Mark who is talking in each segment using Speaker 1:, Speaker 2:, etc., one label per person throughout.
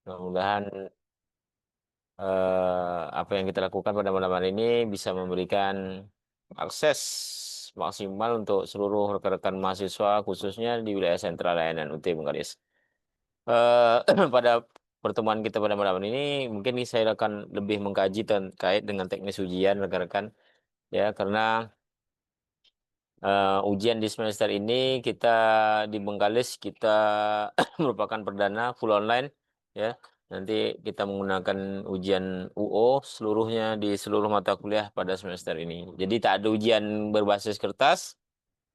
Speaker 1: Mudah-mudahan apa yang kita lakukan pada malam hari ini bisa memberikan akses maksimal untuk seluruh rekan-rekan mahasiswa khususnya di wilayah sentral layanan UT Bengkalis. Eh, pada pertemuan kita pada malam ini mungkin saya akan lebih mengkaji terkait dengan teknis ujian rekan-rekan ya karena ujian di semester ini kita di Bengkalis kita merupakan perdana full online ya. Nanti kita menggunakan ujian UO seluruhnya di seluruh mata kuliah pada semester ini. Jadi tak ada ujian berbasis kertas,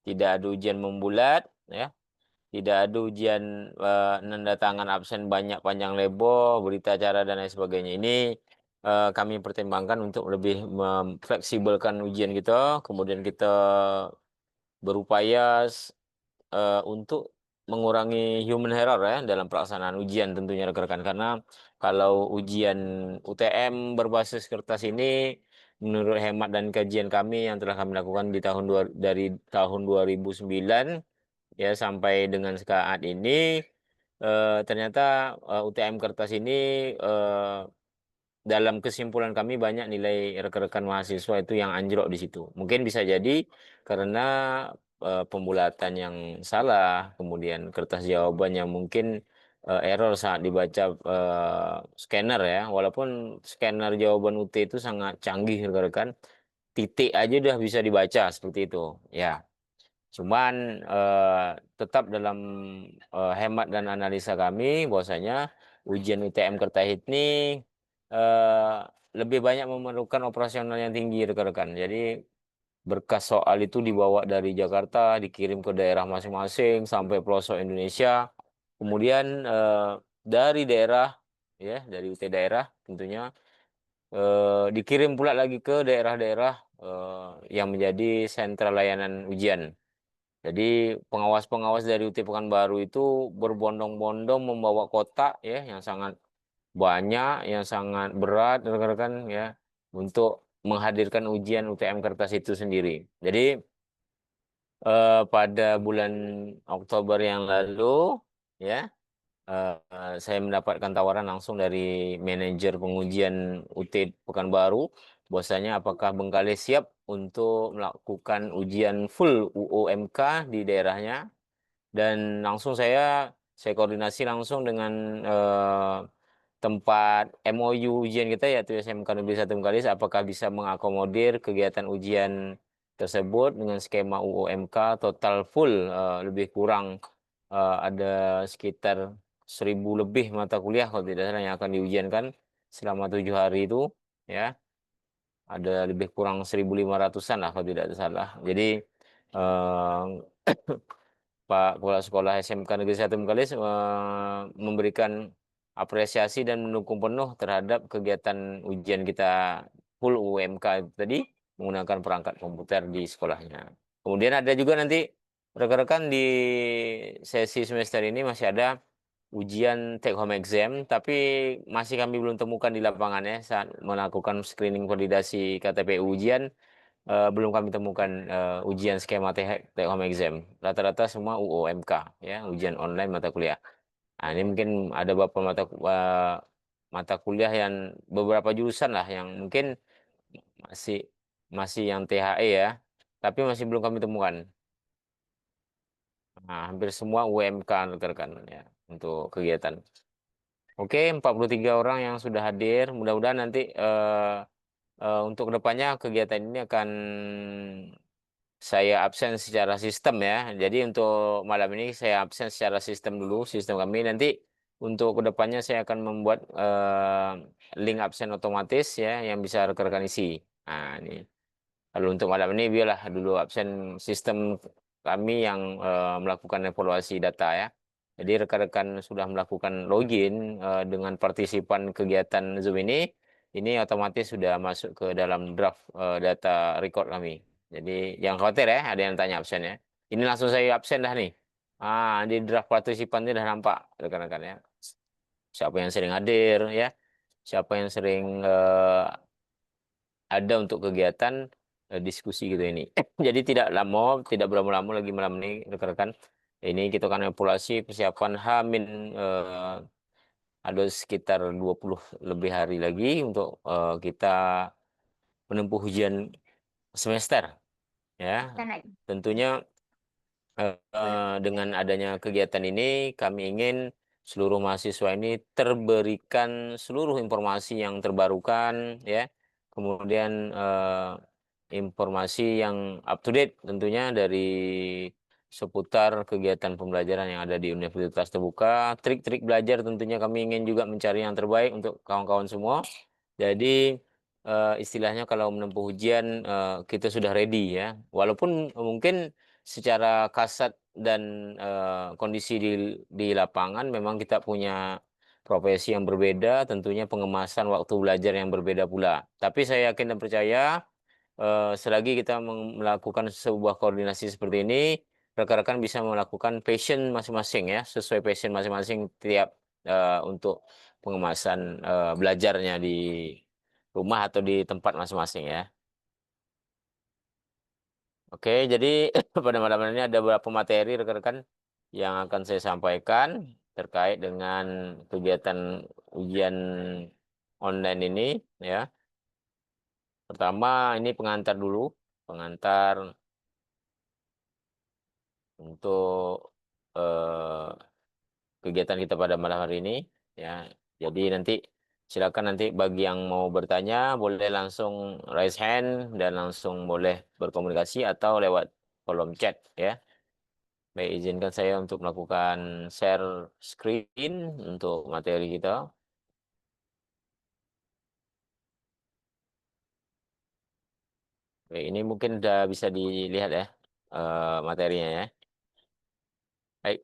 Speaker 1: tidak ada ujian membulat ya, tidak ada ujian nanda tangan absen banyak panjang lebar, berita acara dan lain sebagainya. Ini kami pertimbangkan untuk lebih memfleksibelkan ujian kita, kemudian kita berupaya untuk mengurangi human error ya dalam pelaksanaan ujian tentunya rekan-rekan karena kalau ujian UTM berbasis kertas ini menurut hemat dan kajian kami yang telah kami lakukan dari tahun 2009 ya sampai dengan saat ini ternyata UTM kertas ini eh, dalam kesimpulan kami banyak nilai rekan-rekan mahasiswa itu yang anjlok di situ. Mungkin bisa jadi karena pembulatan yang salah, kemudian kertas jawaban yang mungkin error saat dibaca scanner ya. Walaupun scanner jawaban UT itu sangat canggih rekan-rekan, titik aja udah bisa dibaca seperti itu. Ya. Cuman tetap dalam hemat dan analisa kami bahwasanya ujian UTM Kertas ini eh, lebih banyak memerlukan operasional yang tinggi rekan-rekan. Jadi berkas soal itu dibawa dari Jakarta, dikirim ke daerah masing-masing sampai pelosok Indonesia. Kemudian dari daerah ya, dari UT daerah tentunya dikirim pula lagi ke daerah-daerah yang menjadi sentra layanan ujian. Jadi pengawas-pengawas dari UT Pekanbaru itu berbondong-bondong membawa kotak ya yang sangat banyak, yang sangat berat rekan-rekan ya untuk menghadirkan ujian UTM kertas itu sendiri. Jadi pada bulan Oktober yang lalu ya saya mendapatkan tawaran langsung dari manajer pengujian UT Pekanbaru bahwasanya apakah Bengkalis siap untuk melakukan ujian full UOMK di daerahnya dan langsung saya koordinasi langsung dengan tempat MOU ujian kita yaitu SMK Negeri 1 Bengkalis apakah bisa mengakomodir kegiatan ujian tersebut dengan skema UOMK total full lebih kurang ada sekitar 1.000 lebih mata kuliah kalau tidak salah yang akan diujiankan selama 7 hari itu ya ada lebih kurang 1.500-an lah kalau tidak salah jadi eh, Pak Kepala Sekolah SMK Negeri 1 Bengkalis memberikan apresiasi dan mendukung penuh terhadap kegiatan ujian kita full UMK itu tadi menggunakan perangkat komputer di sekolahnya. Kemudian ada juga nanti rekan-rekan di sesi semester ini masih ada ujian take home exam, tapi masih kami belum temukan di lapangan ya saat melakukan screening validasi KTP ujian belum kami temukan ujian skema take home exam. Rata-rata semua UOMK ya, ujian online mata kuliah. Nah, ini mungkin ada beberapa mata kuliah yang beberapa jurusan lah yang mungkin masih masih yang THE ya, tapi masih belum kami temukan. Nah, hampir semua UMK rekan-rekan ya untuk kegiatan. Oke, 43 orang yang sudah hadir. Mudah-mudahan nanti untuk kedepannya kegiatan ini akan saya absen secara sistem ya. Jadi untuk malam ini saya absen secara sistem dulu, sistem kami. Nanti untuk kedepannya saya akan membuat link absen otomatis ya yang bisa rekan-rekan isi. Nah, ini. Lalu untuk malam ini biarlah dulu absen sistem kami yang melakukan evaluasi data ya. Jadi rekan-rekan sudah melakukan login dengan partisipan kegiatan Zoom ini otomatis sudah masuk ke dalam draft data record kami. Jadi jangan khawatir ya, ada yang tanya absen ya. Ini langsung saya absen dah nih. Di draft partisipan ini udah nampak rekan-rekan ya. Siapa yang sering hadir ya, siapa yang sering ada untuk kegiatan diskusi gitu ini. Jadi tidak lama, tidak berlama-lama lagi malam ini rekan-rekan. Ini kita akan evaluasi persiapan H-, ada sekitar 20 lebih hari lagi untuk kita menempuh ujian semester, ya. Tentunya dengan adanya kegiatan ini kami ingin seluruh mahasiswa ini terberikan seluruh informasi yang terbarukan, ya. Kemudian informasi yang up to date tentunya dari seputar kegiatan pembelajaran yang ada di Universitas Terbuka, trik-trik belajar tentunya kami ingin juga mencari yang terbaik untuk kawan-kawan semua. Jadi istilahnya kalau menempuh ujian kita sudah ready, ya. Walaupun mungkin secara kasat dan kondisi di lapangan memang kita punya profesi yang berbeda, tentunya pengemasan waktu belajar yang berbeda pula. Tapi saya yakin dan percaya selagi kita melakukan sebuah koordinasi seperti ini, rekan-rekan bisa melakukan passion masing-masing, ya, sesuai passion masing-masing tiap untuk pengemasan belajarnya di rumah atau di tempat masing-masing, ya. Oke, jadi pada malam ini ada beberapa materi rekan-rekan yang akan saya sampaikan terkait dengan kegiatan ujian online ini, ya. Pertama, ini pengantar dulu, pengantar untuk eh, kegiatan kita pada malam hari ini, ya. Jadi nanti silakan, nanti bagi yang mau bertanya boleh langsung raise hand dan langsung boleh berkomunikasi atau lewat kolom chat, ya. Baik, izinkan saya untuk melakukan share screen untuk materi kita. Baik, ini mungkin sudah bisa dilihat, ya, materinya, ya. Baik,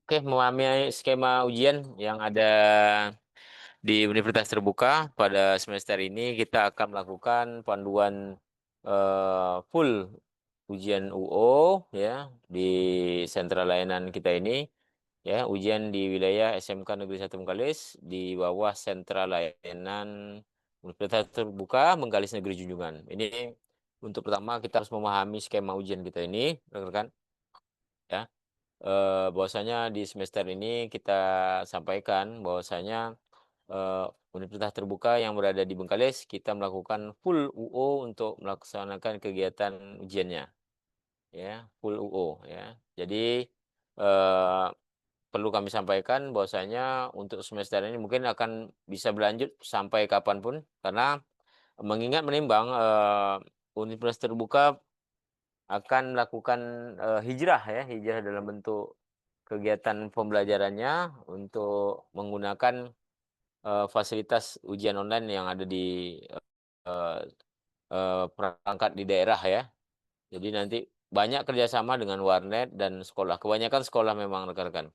Speaker 1: oke, memahami skema ujian yang ada di Universitas Terbuka pada semester ini, kita akan melakukan panduan full ujian UO, ya, di sentra layanan kita ini, ya. Ujian di wilayah SMK Negeri 1 Bengkalis di bawah sentra layanan Universitas Terbuka Bengkalis Negeri Junjungan. Ini untuk pertama kita harus memahami skema ujian kita ini, rekan-rekan, ya. Bahwasanya di semester ini kita sampaikan bahwasanya eh, Universitas Terbuka yang berada di Bengkalis kita melakukan full UO untuk melaksanakan kegiatan ujiannya, ya, full UO, ya. Jadi eh, perlu kami sampaikan bahwasanya untuk semester ini mungkin akan bisa berlanjut sampai kapanpun, karena mengingat menimbang Universitas Terbuka akan melakukan hijrah, ya, hijrah dalam bentuk kegiatan pembelajarannya untuk menggunakan fasilitas ujian online yang ada di eh, perangkat di daerah, ya. Jadi nanti banyak kerjasama dengan warnet dan sekolah. Kebanyakan sekolah memang, rekan-rekan.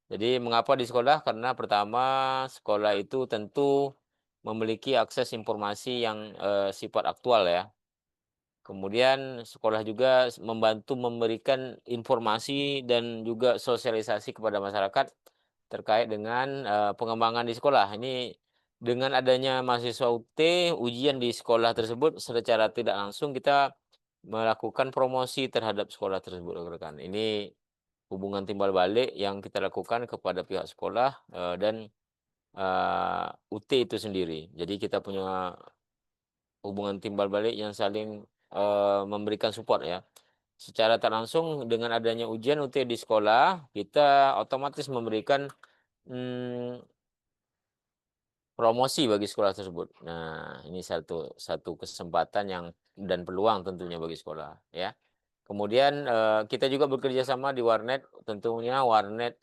Speaker 1: Jadi mengapa di sekolah? Karena pertama, sekolah itu tentu memiliki akses informasi yang sifat aktual, ya. Kemudian sekolah juga membantu memberikan informasi dan juga sosialisasi kepada masyarakat terkait dengan pengembangan di sekolah. Ini dengan adanya mahasiswa UT, ujian di sekolah tersebut secara tidak langsung kita melakukan promosi terhadap sekolah tersebut, rekan-rekan. Ini hubungan timbal balik yang kita lakukan kepada pihak sekolah dan UT itu sendiri. Jadi kita punya hubungan timbal balik yang saling memberikan support, ya. Secara tak langsung dengan adanya ujian UT di sekolah, kita otomatis memberikan mm, promosi bagi sekolah tersebut. Nah, ini satu satu kesempatan yang dan peluang tentunya bagi sekolah, ya. Kemudian kita juga bekerja sama di warnet, tentunya warnet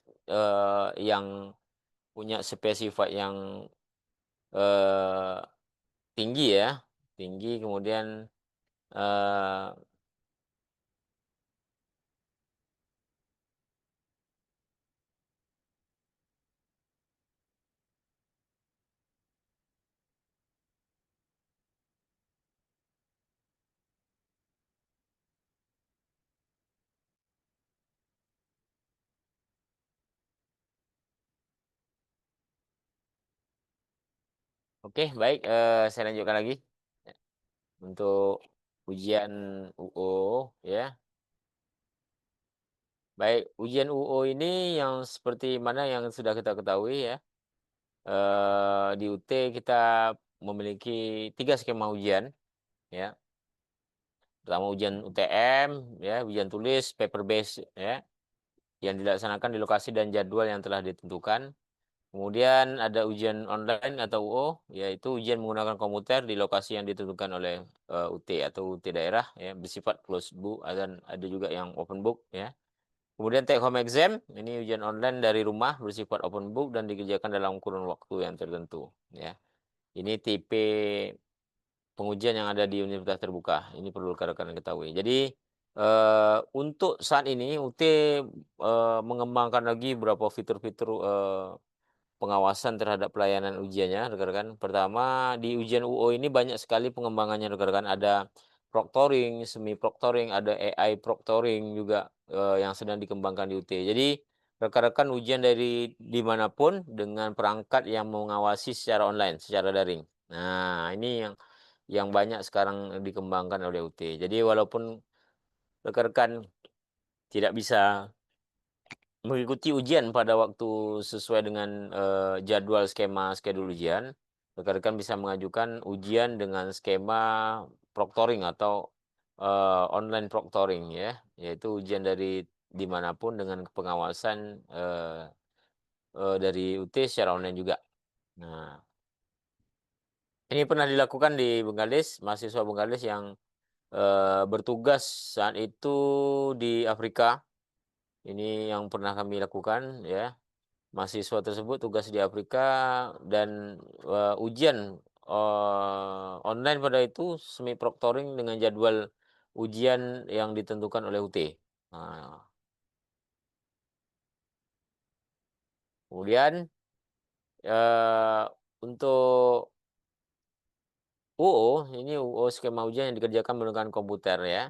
Speaker 1: yang punya spesifik yang eh, tinggi, ya, tinggi. Kemudian eh, oke, baik, saya lanjutkan lagi untuk ujian UO, ya. Baik, ujian UO ini yang seperti mana yang sudah kita ketahui ya, di UT kita memiliki 3 skema ujian, ya. Pertama ujian UTM, ya, ujian tulis, paper base, ya, yang dilaksanakan di lokasi dan jadwal yang telah ditentukan. Kemudian ada ujian online atau UO, yaitu ujian menggunakan komputer di lokasi yang ditentukan oleh, UT atau UT daerah, ya, bersifat closed book dan ada juga yang open book, ya. Kemudian take home exam, ini ujian online dari rumah bersifat open book dan dikerjakan dalam kurun waktu yang tertentu, ya. Ini tipe pengujian yang ada di universitas terbuka, ini perlu rekan-rekan ketahui. Jadi, untuk saat ini UT, mengembangkan lagi beberapa fitur-fitur, pengawasan terhadap pelayanan ujiannya, rekan-rekan. Pertama, di ujian UO ini banyak sekali pengembangannya, rekan-rekan. Ada proctoring, semi proctoring, ada AI proctoring juga, yang sedang dikembangkan di UT. Jadi, rekan-rekan ujian dari dimanapun dengan perangkat yang mengawasi secara online, secara daring. Nah, ini yang banyak sekarang dikembangkan oleh UT. Jadi, walaupun rekan-rekan tidak bisa mengikuti ujian pada waktu sesuai dengan, jadwal skema skedul ujian, rekan-rekan bisa mengajukan ujian dengan skema proctoring atau, online proctoring ya, yaitu ujian dari dimanapun dengan pengawasan, dari UT secara online juga. Nah, ini pernah dilakukan di Bengkalis, mahasiswa Bengkalis yang, bertugas saat itu di Afrika, ini yang pernah kami lakukan ya. Mahasiswa tersebut tugas di Afrika dan, ujian, online pada itu semi proctoring dengan jadwal ujian yang ditentukan oleh UT. Nah, kemudian, eee, untuk UO, ini UO skema ujian yang dikerjakan menggunakan komputer ya,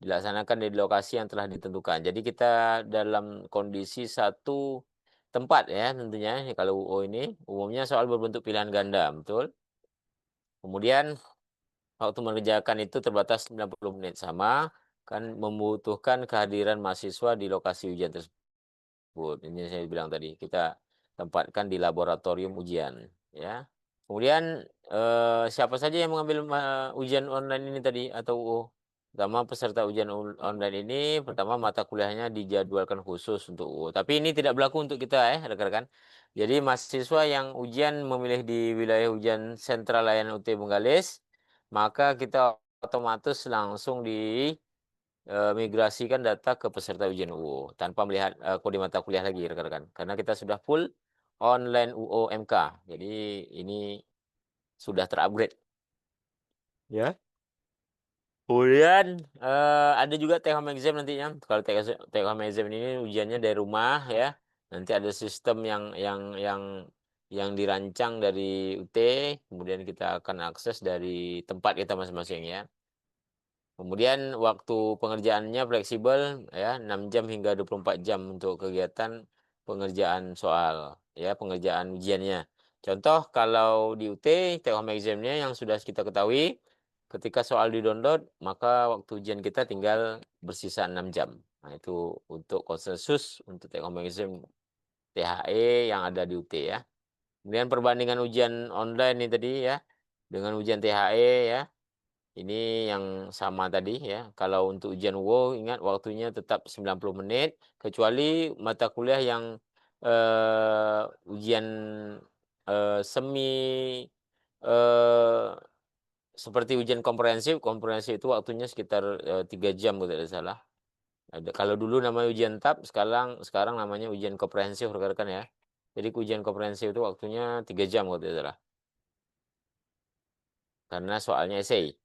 Speaker 1: dilaksanakan di lokasi yang telah ditentukan. Jadi kita dalam kondisi satu tempat ya tentunya kalau UO ini, umumnya soal berbentuk pilihan ganda, betul? Kemudian waktu mengerjakan itu terbatas 90 menit, sama kan membutuhkan kehadiran mahasiswa di lokasi ujian tersebut. Ini saya bilang tadi, kita tempatkan di laboratorium ujian, ya. Kemudian, siapa saja yang mengambil ujian online ini tadi atau UU? Pertama peserta ujian online ini, pertama mata kuliahnya dijadwalkan khusus untuk UU. Tapi ini tidak berlaku untuk kita ya, rekan-rekan. Jadi mahasiswa yang ujian memilih di wilayah ujian sentral layanan UT Bengkalis, maka kita otomatis langsung migrasikan data ke peserta ujian UU tanpa melihat, kode mata kuliah lagi rekan-rekan. Karena kita sudah full online UO MK. Jadi ini sudah ter-upgrade. Ya. Kemudian, ada juga take home exam nantinya. Kalau take home exam ini ujiannya dari rumah ya. Nanti ada sistem yang dirancang dari UT, kemudian kita akan akses dari tempat kita masing-masing ya. Kemudian waktu pengerjaannya fleksibel ya, 6 jam hingga 24 jam untuk kegiatan pengerjaan soal, ya, pengerjaan ujiannya. Contoh kalau di UT, take home exam-nya yang sudah kita ketahui, ketika soal di-download, maka waktu ujian kita tinggal bersisa 6 jam. Nah, itu untuk konsensus untuk take home exam THE yang ada di UT ya. Kemudian perbandingan ujian online ini tadi ya, dengan ujian THE ya. Ini yang sama tadi ya, kalau untuk ujian WO ingat waktunya tetap 90 menit, kecuali mata kuliah yang, ujian, semi, eee, seperti ujian komprehensif, komprehensif itu waktunya sekitar, 3 jam kalau tidak salah. Kalau dulu namanya ujian TAP, sekarang namanya ujian komprehensif rekan-rekan ya. Jadi ujian komprehensif itu waktunya 3 jam kalau tidak salah, karena soalnya esai.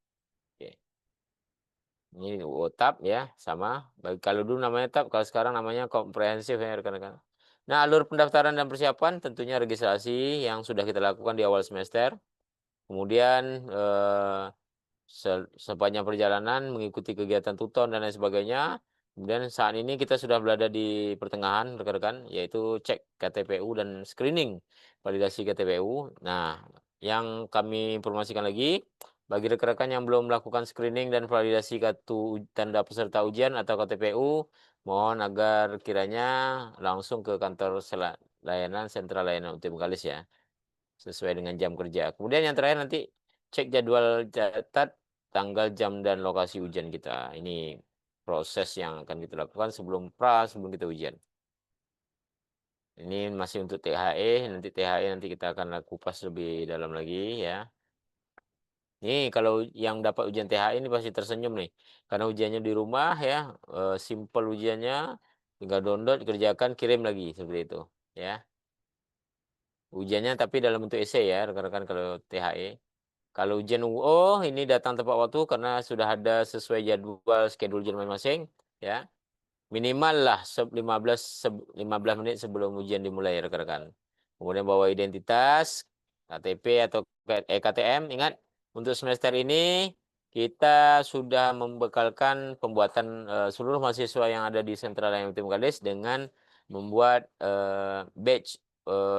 Speaker 1: Oke. Ini WOTAP ya, sama. Kalau dulu namanya TAP, kalau sekarang namanya komprehensif ya rekan-rekan. Nah, alur pendaftaran dan persiapan tentunya registrasi yang sudah kita lakukan di awal semester. Kemudian sepanjang perjalanan mengikuti kegiatan tuton dan lain sebagainya. Kemudian saat ini kita sudah berada di pertengahan rekan-rekan, yaitu cek KTPU dan screening validasi KTPU. Nah, yang kami informasikan lagi, bagi rekan-rekan yang belum melakukan screening dan validasi kartu tanda peserta ujian atau KTPU, mohon agar kiranya langsung ke kantor layanan sentral layanan UT Bengkalis ya, sesuai dengan jam kerja. Kemudian yang terakhir nanti cek jadwal catat tanggal, jam, dan lokasi ujian kita. Ini proses yang akan kita lakukan sebelum kita ujian. Ini masih untuk THE, nanti kita akan kupas lebih dalam lagi ya. Nih kalau yang dapat ujian THE ini pasti tersenyum nih. Karena ujiannya di rumah ya, simple ujiannya, tinggal download, kerjakan, kirim lagi seperti itu ya. Ujiannya tapi dalam bentuk esai ya, rekan-rekan kalau THE. Kalau ujian UO ini datang tepat waktu karena sudah ada sesuai jadwal schedule ujian masing-masing ya. Minimal lah 15 menit sebelum ujian dimulai rekan-rekan. Kemudian bawa identitas, KTP atau KTM. Ingat, untuk semester ini kita sudah membekalkan pembuatan seluruh mahasiswa yang ada di Sentral Layanan Tim Galis dengan membuat badge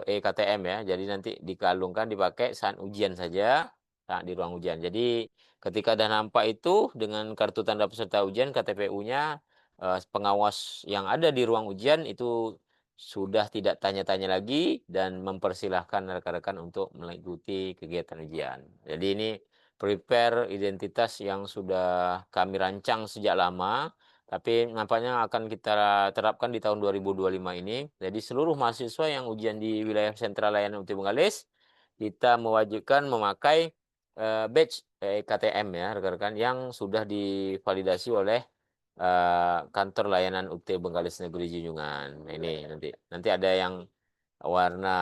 Speaker 1: EKTM ya. Jadi nanti dikalungkan dipakai saat ujian saja, saat di ruang ujian. Jadi ketika dah nampak itu dengan kartu tanda peserta ujian KTPU-nya, pengawas yang ada di ruang ujian itu sudah tidak tanya-tanya lagi dan mempersilahkan rekan-rekan untuk mengikuti kegiatan ujian. Jadi ini prepare identitas yang sudah kami rancang sejak lama, tapi nampaknya akan kita terapkan di tahun 2025 ini. Jadi seluruh mahasiswa yang ujian di wilayah sentral layanan UT Bengkalis, kita mewajibkan memakai badge KTM ya rekan-rekan yang sudah divalidasi oleh kantor layanan UT Bengkalis Negeri Junjungan. Nah, ini nanti ada yang warna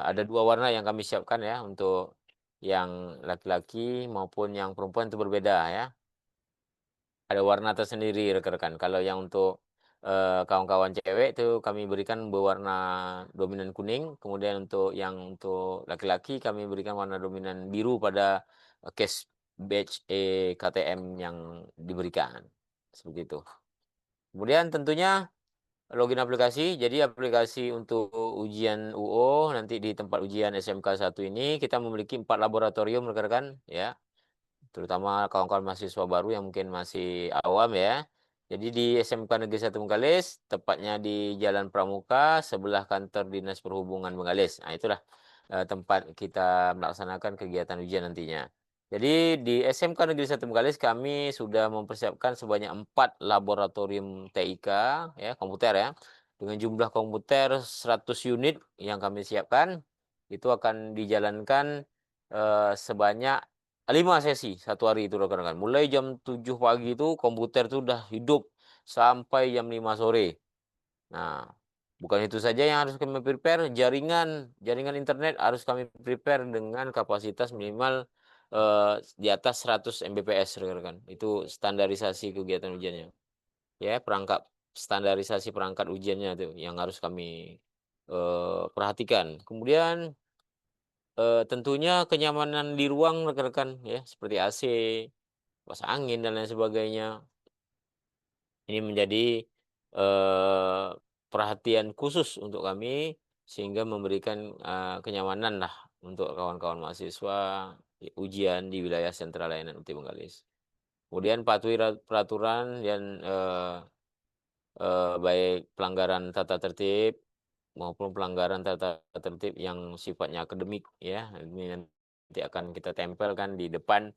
Speaker 1: ada dua warna yang kami siapkan ya untuk yang laki-laki maupun yang perempuan itu berbeda ya. Ada warna tersendiri rekan-rekan. Kalau yang untuk kawan-kawan cewek itu kami berikan berwarna dominan kuning, kemudian untuk laki-laki kami berikan warna dominan biru pada case badge KTM yang diberikan. Seperti itu. Kemudian tentunya login aplikasi. Jadi aplikasi untuk ujian UO nanti di tempat ujian SMK 1 ini kita memiliki 4 laboratorium rekan-rekan ya. Terutama kawan-kawan mahasiswa baru yang mungkin masih awam ya. Jadi di SMK Negeri 1 Bengkalis, tepatnya di Jalan Pramuka, sebelah kantor Dinas Perhubungan Bengkalis. Nah, itulah tempat kita melaksanakan kegiatan ujian nantinya. Jadi di SMK Negeri 1 Bengkalis kami sudah mempersiapkan sebanyak 4 laboratorium TIK ya, komputer ya. Dengan jumlah komputer 100 unit yang kami siapkan, itu akan dijalankan sebanyak 5 sesi satu hari itu rekan-rekan. Mulai jam 7 pagi itu komputer itu udah hidup sampai jam 5 sore. Nah, bukan itu saja yang harus kami prepare, jaringan internet harus kami prepare dengan kapasitas minimal di atas 100 Mbps rekan-rekan. Itu standarisasi kegiatan ujiannya. Ya, standarisasi perangkat ujiannya itu yang harus kami perhatikan. Kemudian tentunya kenyamanan di ruang rekan-rekan ya, seperti AC, kipas angin dan lain sebagainya. Ini menjadi eh, perhatian khusus untuk kami sehingga memberikan kenyamanan lah untuk kawan-kawan mahasiswa ujian di wilayah sentral layanan UT Bengkalis. Kemudian patuhi peraturan dan baik pelanggaran tata tertib maupun pelanggaran tata tertib yang sifatnya akademik ya. Ini nanti akan kita tempelkan di depan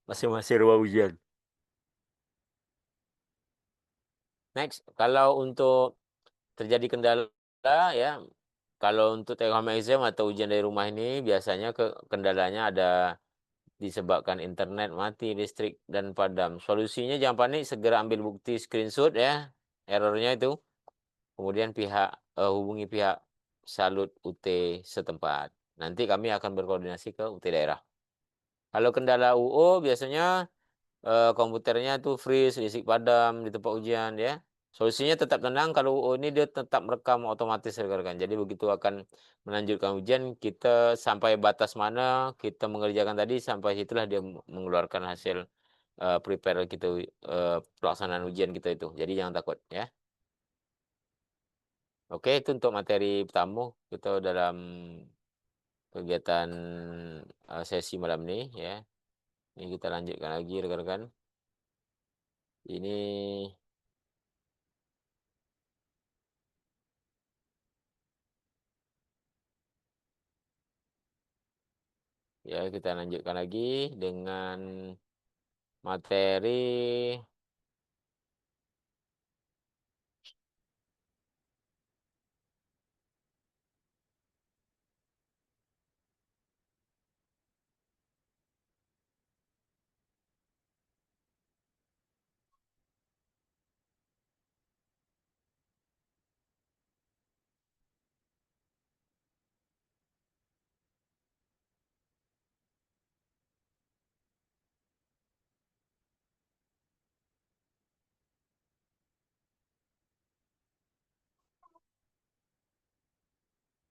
Speaker 1: masing-masing ruang ujian. Next, kalau untuk terjadi kendala ya, kalau untuk take home exam atau ujian dari rumah ini biasanya kendalanya ada disebabkan internet mati, listrik dan padam. Solusinya jangan panik, segera ambil bukti screenshot ya errornya itu. Kemudian hubungi pihak Salut UT setempat. Nanti kami akan berkoordinasi ke UT daerah. Kalau kendala UO biasanya komputernya tuh freeze, listrik padam di tempat ujian ya. Solusinya tetap tenang, kalau UO ini dia tetap merekam otomatis rekan-rekan. Jadi begitu akan melanjutkan ujian, kita sampai batas mana kita mengerjakan tadi, sampai situlah dia mengeluarkan hasil prepare gitu pelaksanaan ujian kita itu. Jadi jangan takut ya. Oke, itu untuk materi pertama kita dalam kegiatan sesi malam ini ya. Ini kita lanjutkan lagi rekan-rekan. Ini Ya, kita lanjutkan lagi dengan materi.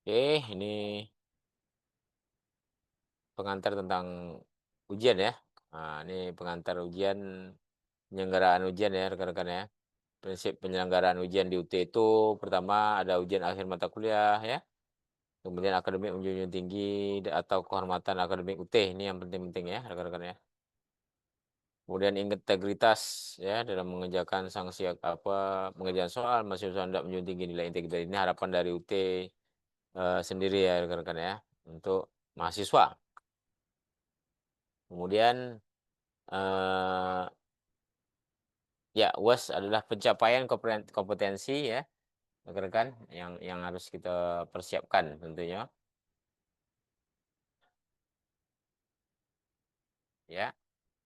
Speaker 1: Oke, ini pengantar tentang ujian ya. Nah, ini pengantar ujian, penyelenggaraan ujian ya rekan-rekan ya. Prinsip penyelenggaraan ujian di UT itu pertama ada ujian akhir mata kuliah ya. Kemudian akademik menjunjung tinggi atau kehormatan akademik UT, ini yang penting-penting ya rekan-rekan ya. Kemudian integritas ya dalam mengerjakan sanksi apa mengerjakan soal mahasiswa hendak menjunjung tinggi nilai integritas, ini harapan dari UT sendiri ya rekan-rekan ya untuk mahasiswa. Kemudian eh, ya UAS adalah pencapaian kompetensi ya rekan-rekan yang harus kita persiapkan tentunya ya,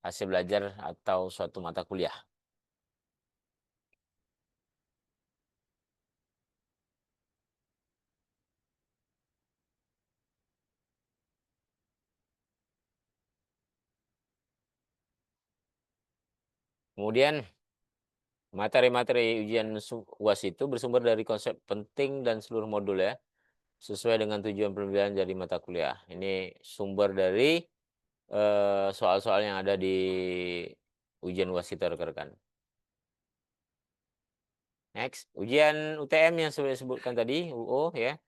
Speaker 1: hasil belajar atau suatu mata kuliah. Kemudian materi-materi ujian UAS itu bersumber dari konsep penting dan seluruh modul ya, sesuai dengan tujuan pembelajaran dari mata kuliah. Ini sumber dari soal-soal yang ada di ujian UAS kita rekan-rekan. Next, ujian UTM yang sudah disebutkan tadi, UO ya.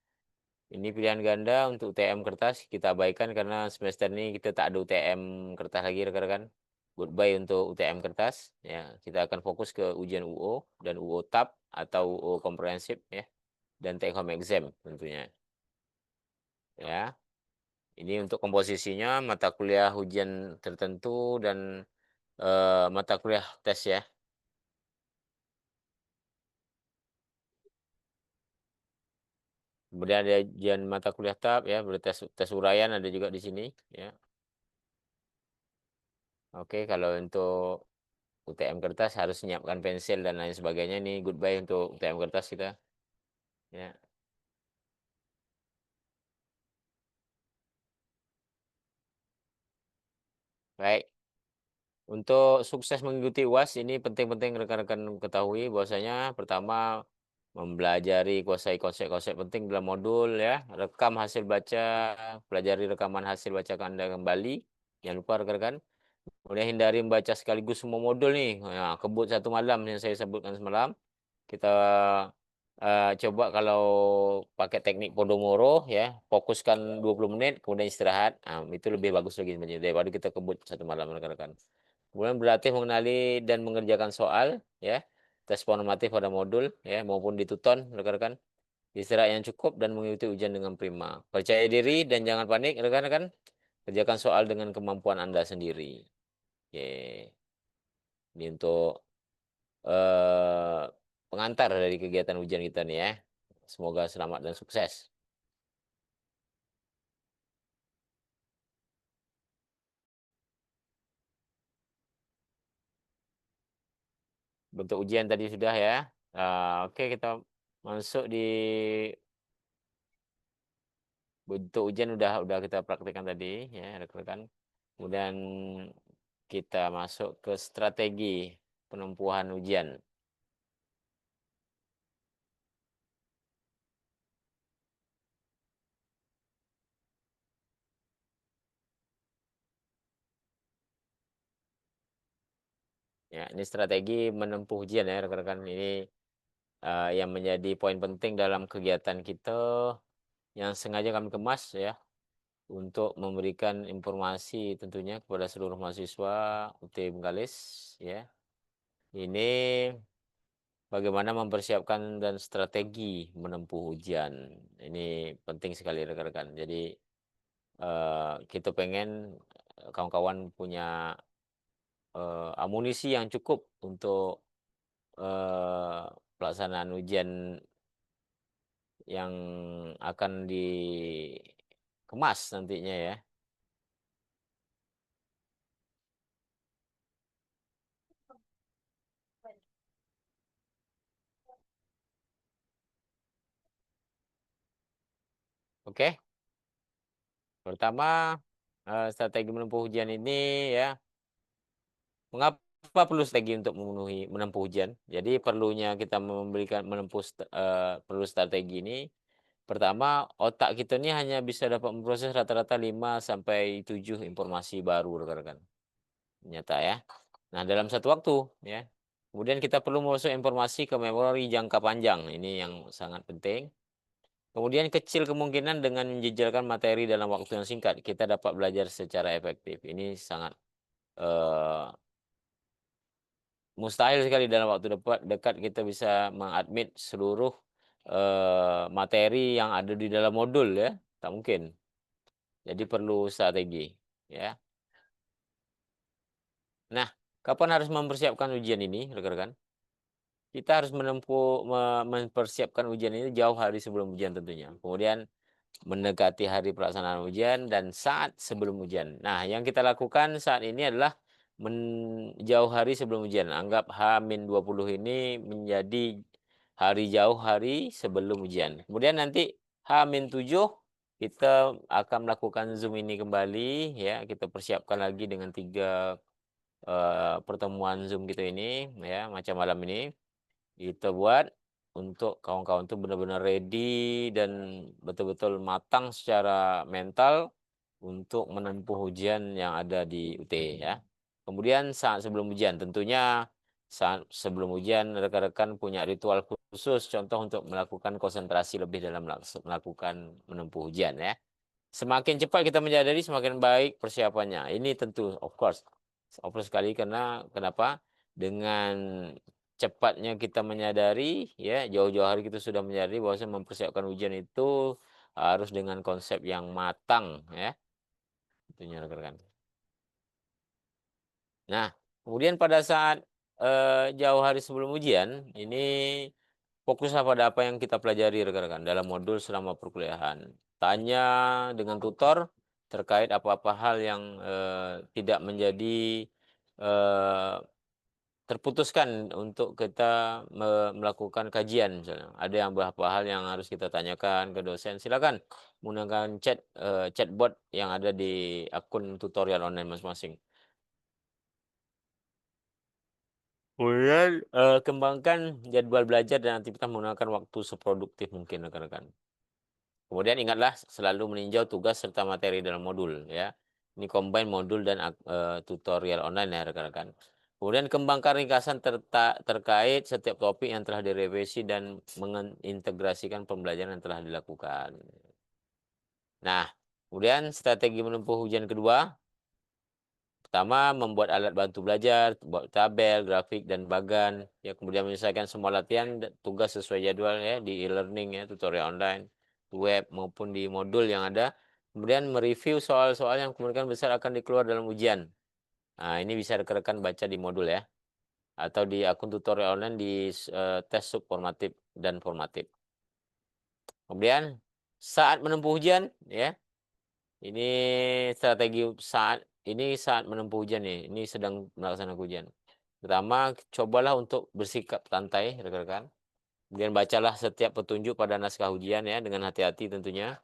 Speaker 1: Ini pilihan ganda untuk UTM kertas kita abaikan karena semester ini kita tak ada UTM kertas lagi rekan-rekan. Goodbye untuk UTM kertas ya. Kita akan fokus ke ujian UO dan UO TAP atau UO komprehensif ya, dan take home exam tentunya. Ya. Ini untuk komposisinya mata kuliah ujian tertentu dan mata kuliah tes ya. Kemudian ada ujian mata kuliah TAP ya, bertes tes uraian ada juga di sini ya. Oke, kalau untuk UTM kertas harus menyiapkan pensil dan lain sebagainya, nih goodbye untuk UTM kertas kita ya. Baik, untuk sukses mengikuti UAS ini penting-penting rekan-rekan ketahui bahwasanya pertama mempelajari kuasai konsep-konsep penting dalam modul ya, rekam hasil baca, pelajari rekaman hasil baca Anda kembali, jangan lupa rekan-rekan. Kemudian hindari membaca sekaligus semua modul nih. Nah, kebut satu malam yang saya sebutkan semalam. Kita coba kalau pakai teknik Pomodoro ya, fokuskan 20 menit kemudian istirahat. Nah, itu lebih bagus lagi sebenarnya daripada kita kebut satu malam rekan-rekan. Kemudian berlatih mengenali dan mengerjakan soal ya, tes formatif pada modul ya maupun di Tuton rekan-rekan. Istirahat yang cukup dan mengikuti ujian dengan prima. Percaya diri dan jangan panik rekan-rekan. Kerjakan soal dengan kemampuan Anda sendiri. Oke. Ini untuk eh, pengantar dari kegiatan ujian kita nih ya. Semoga selamat dan sukses. Bentuk ujian tadi sudah ya. Oke, kita masuk di bentuk ujian udah kita praktekkan tadi ya rekan-rekan. Kemudian kita masuk ke strategi penempuhan ujian. Ya, ini strategi menempuh ujian ya rekan-rekan. Ini yang menjadi poin penting dalam kegiatan kita yang sengaja kami kemas ya untuk memberikan informasi tentunya kepada seluruh mahasiswa UT Bengkalis ya. Ini bagaimana mempersiapkan dan strategi menempuh ujian. Ini penting sekali rekan-rekan. Jadi kita pengen kawan-kawan punya amunisi yang cukup untuk eh, pelaksanaan ujian yang akan dikemas nantinya ya. Oke, pertama strategi menempuh ujian ini ya, mengapa perlu strategi untuk menempuh ujian? Jadi perlunya kita perlu strategi ini. Pertama, otak kita ini hanya bisa dapat memproses rata-rata 5 sampai 7 informasi baru rekan-rekan. Nyata ya. Nah, dalam satu waktu ya. Kemudian kita perlu masuk informasi ke memori jangka panjang. Ini yang sangat penting. Kemudian kecil kemungkinan dengan menjejalkan materi dalam waktu yang singkat kita dapat belajar secara efektif. Ini sangat eh, mustahil sekali dalam waktu dekat kita bisa mengadmit seluruh materi yang ada di dalam modul ya. Tak mungkin. Jadi perlu strategi ya. Nah, kapan harus mempersiapkan ujian ini, rekan-rekan? Kita harus mempersiapkan ujian ini jauh hari sebelum ujian tentunya. Kemudian mendekati hari pelaksanaan ujian dan saat sebelum ujian. Nah, yang kita lakukan saat ini adalah jauh hari sebelum ujian. Anggap H-20 ini menjadi jauh hari sebelum ujian. Kemudian nanti H-7 kita akan melakukan Zoom ini kembali ya. Kita persiapkan lagi dengan 3 pertemuan Zoom kita ini ya, macam malam ini. Kita buat untuk kawan-kawan tuh benar-benar ready dan betul-betul matang secara mental untuk menempuh ujian yang ada di UT ya. Kemudian saat sebelum ujian tentunya saat sebelum ujian rekan-rekan punya ritual khusus contoh untuk melakukan konsentrasi lebih dalam melakukan menempuh ujian ya. Semakin cepat kita menyadari, semakin baik persiapannya. Ini tentu, of course sekali karena kenapa? Dengan cepatnya kita menyadari, ya jauh-jauh hari kita sudah menyadari bahwa mempersiapkan ujian itu harus dengan konsep yang matang, ya. Tentunya rekan-rekan. Nah, kemudian pada saat jauh hari sebelum ujian, ini fokuslah pada apa yang kita pelajari rekan-rekan dalam modul selama perkuliahan. Tanya dengan tutor terkait apa-apa hal yang tidak menjadi eh, terputuskan untuk kita melakukan kajian misalnya. Ada yang beberapa hal yang harus kita tanyakan ke dosen. Silakan menggunakan chatbot yang ada di akun tutorial online masing-masing. Kemudian kembangkan jadwal belajar dan aktivitas menggunakan waktu seproduktif mungkin rekan-rekan. Kemudian ingatlah selalu meninjau tugas serta materi dalam modul ya. Ini combine modul dan tutorial online ya rekan-rekan. Kemudian kembangkan ringkasan terkait setiap topik yang telah direvisi dan mengintegrasikan pembelajaran yang telah dilakukan. Nah, kemudian strategi menempuh ujian kedua. Pertama, membuat alat bantu belajar, buat tabel, grafik, dan bagan. Ya, kemudian menyelesaikan semua latihan tugas sesuai jadwal ya di e-learning ya, tutorial online, web maupun di modul yang ada. Kemudian mereview soal-soal yang kemungkinan besar akan dikeluar dalam ujian. Nah, ini bisa rekan-rekan baca di modul ya, atau di akun tutorial online di tes subformatif dan formatif. Kemudian saat menempuh ujian ya, ini strategi saat menempuh ujian nih. Ini sedang melaksanakan ujian. Pertama, cobalah untuk bersikap santai, rekan-rekan. Kemudian bacalah setiap petunjuk pada naskah ujian ya dengan hati-hati tentunya.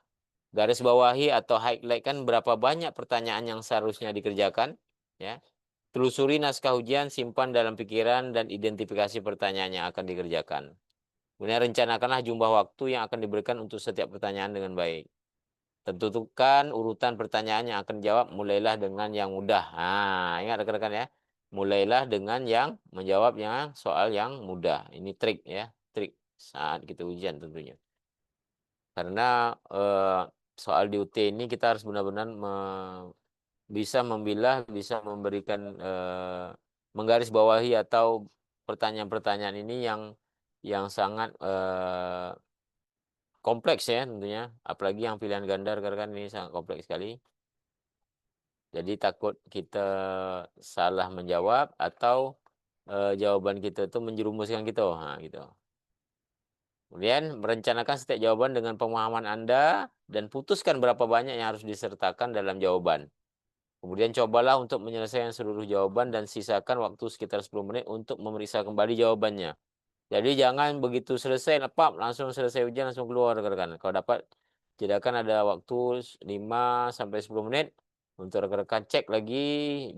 Speaker 1: Garis bawahi atau highlight kan berapa banyak pertanyaan yang seharusnya dikerjakan, ya. Telusuri naskah ujian, simpan dalam pikiran dan identifikasi pertanyaan yang akan dikerjakan. Kemudian rencanakanlah jumlah waktu yang akan diberikan untuk setiap pertanyaan dengan baik. Tentukan urutan pertanyaan yang akan dijawab, mulailah dengan yang mudah. Nah, ingat rekan-rekan ya. Mulailah dengan yang menjawab yang soal yang mudah. Ini trik ya, trik saat kita ujian tentunya. Karena soal di UT ini kita harus benar-benar bisa memilah, bisa memberikan menggarisbawahi atau pertanyaan-pertanyaan ini yang sangat kompleks ya tentunya, apalagi yang pilihan ganda rekan-rekan ini sangat kompleks sekali. Jadi takut kita salah menjawab atau jawaban kita itu menjerumuskan kita, nah, gitu. Kemudian merencanakan setiap jawaban dengan pemahaman Anda dan putuskan berapa banyak yang harus disertakan dalam jawaban. Kemudian cobalah untuk menyelesaikan seluruh jawaban dan sisakan waktu sekitar 10 menit untuk memeriksa kembali jawabannya. Jadi jangan begitu selesai, lepas langsung selesai ujian langsung keluar rekan-rekan. Kalau dapat sediakan ada waktu 5 sampai 10 menit untuk rekan-rekan cek lagi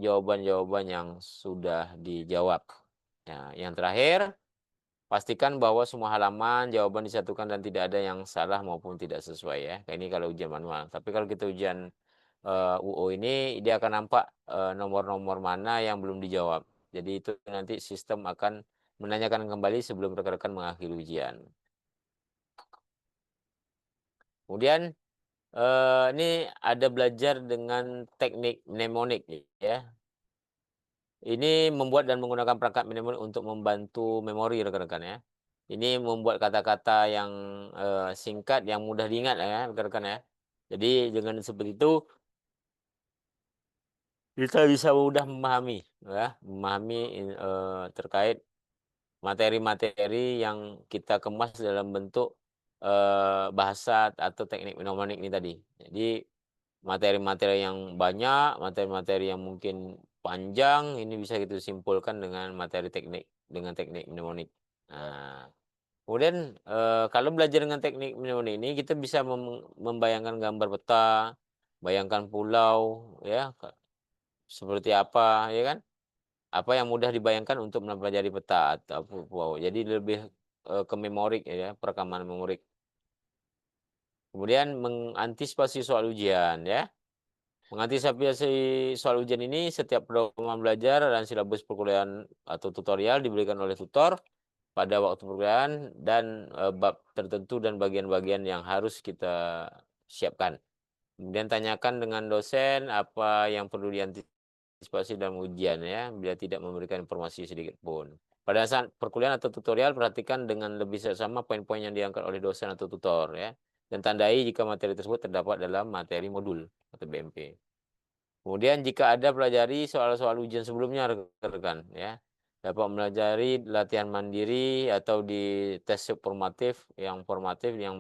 Speaker 1: jawaban-jawaban yang sudah dijawab. Ya, yang terakhir, pastikan bahwa semua halaman jawaban disatukan dan tidak ada yang salah maupun tidak sesuai ya. Ini kalau ujian manual. Tapi kalau kita ujian UO ini dia akan nampak nomor-nomor mana yang belum dijawab. Jadi itu nanti sistem akan menanyakan kembali sebelum rekan-rekan mengakhiri ujian. Kemudian ini ada belajar dengan teknik mnemonik ya. Ini membuat dan menggunakan perangkat mnemonik untuk membantu memori rekan-rekan ya. Ini membuat kata-kata yang singkat yang mudah diingat ya rekan-rekan ya. Jadi dengan seperti itu kita bisa mudah memahami ya, terkait materi-materi yang kita kemas dalam bentuk bahasa atau teknik mnemonik ini tadi. Jadi materi-materi yang banyak, materi-materi yang mungkin panjang, ini bisa kita simpulkan dengan materi dengan teknik mnemonik. Nah, kemudian kalau belajar dengan teknik mnemonik ini kita bisa membayangkan gambar peta, bayangkan pulau, ya seperti apa, ya kan? Apa yang mudah dibayangkan untuk mempelajari peta atau pulau. Jadi lebih ke memorik ya, perekaman memorik. Kemudian mengantisipasi soal ujian ya. Mengantisipasi soal ujian ini, setiap pedoman belajar dan silabus perkuliahan atau tutorial diberikan oleh tutor pada waktu perkuliahan dan bab tertentu dan bagian-bagian yang harus kita siapkan. Kemudian tanyakan dengan dosen apa yang perlu diantisipasi dalam ujian ya, bila tidak memberikan informasi sedikit pun. Pada saat perkuliahan atau tutorial, perhatikan dengan lebih seksama poin-poin yang diangkat oleh dosen atau tutor ya, dan tandai jika materi tersebut terdapat dalam materi modul atau BMP. Kemudian jika ada pelajari soal-soal ujian sebelumnya rekan-rekan ya. Dapat melajari latihan mandiri atau di tes formatif yang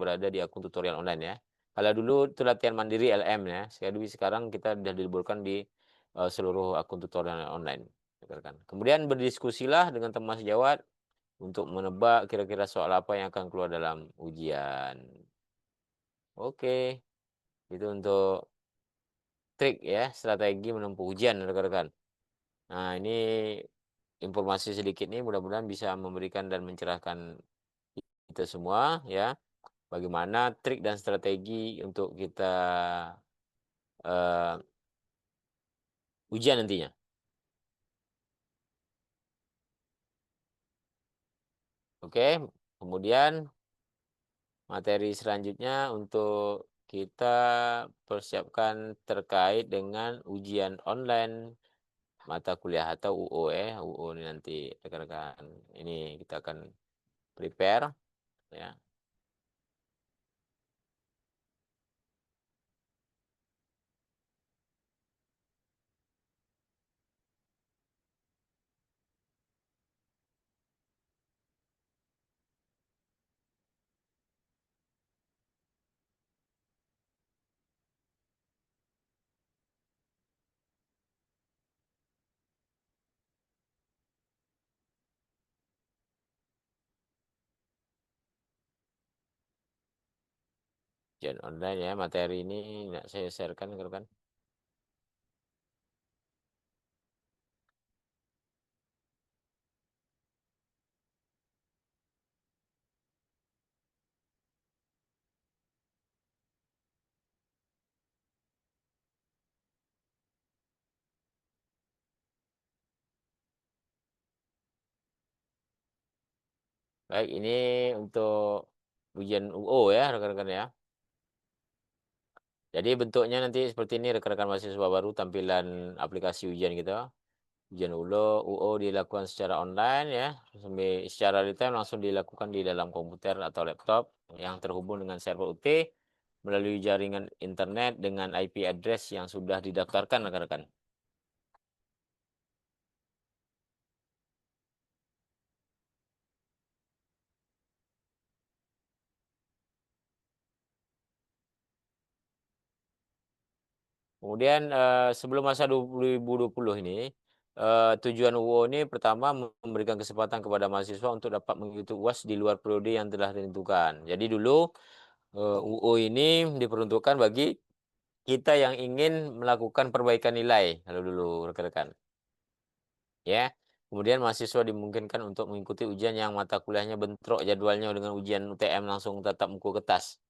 Speaker 1: berada di akun tutorial online ya. Kalau dulu itu latihan mandiri LM ya. Sekarang kita sudah diliburkan di seluruh akun tutorial online rekan-rekan. Kemudian berdiskusilah dengan teman sejawat untuk menebak kira-kira soal apa yang akan keluar dalam ujian. Oke, itu untuk trik ya, strategi menempuh ujian rekan-rekan. Nah, ini informasi sedikit nih mudah-mudahan bisa memberikan dan mencerahkan kita semua ya. Bagaimana trik dan strategi untuk kita uh, ujian nantinya. Oke, kemudian materi selanjutnya untuk kita persiapkan terkait dengan ujian online mata kuliah atau UO ya. UO ini nanti rekan-rekan ini kita akan prepare ya. Ujian online ya, materi ini nggak saya sharekan rekan-rekan. Baik, ini untuk ujian UO ya rekan-rekan ya. Jadi bentuknya nanti seperti ini rekan-rekan mahasiswa baru tampilan aplikasi ujian kita. Ujian UO dilakukan secara online ya, secara real time langsung dilakukan di dalam komputer atau laptop yang terhubung dengan server UT melalui jaringan internet dengan IP address yang sudah didaftarkan rekan-rekan. Kemudian sebelum masa 2020 ini, tujuan UO ini pertama memberikan kesempatan kepada mahasiswa untuk dapat mengikuti UAS di luar periode yang telah ditentukan. Jadi dulu UO ini diperuntukkan bagi kita yang ingin melakukan perbaikan nilai kalau dulu rekan-rekan, ya. Kemudian mahasiswa dimungkinkan untuk mengikuti ujian yang mata kuliahnya bentrok jadwalnya dengan ujian UTM langsung tatap muka kertas.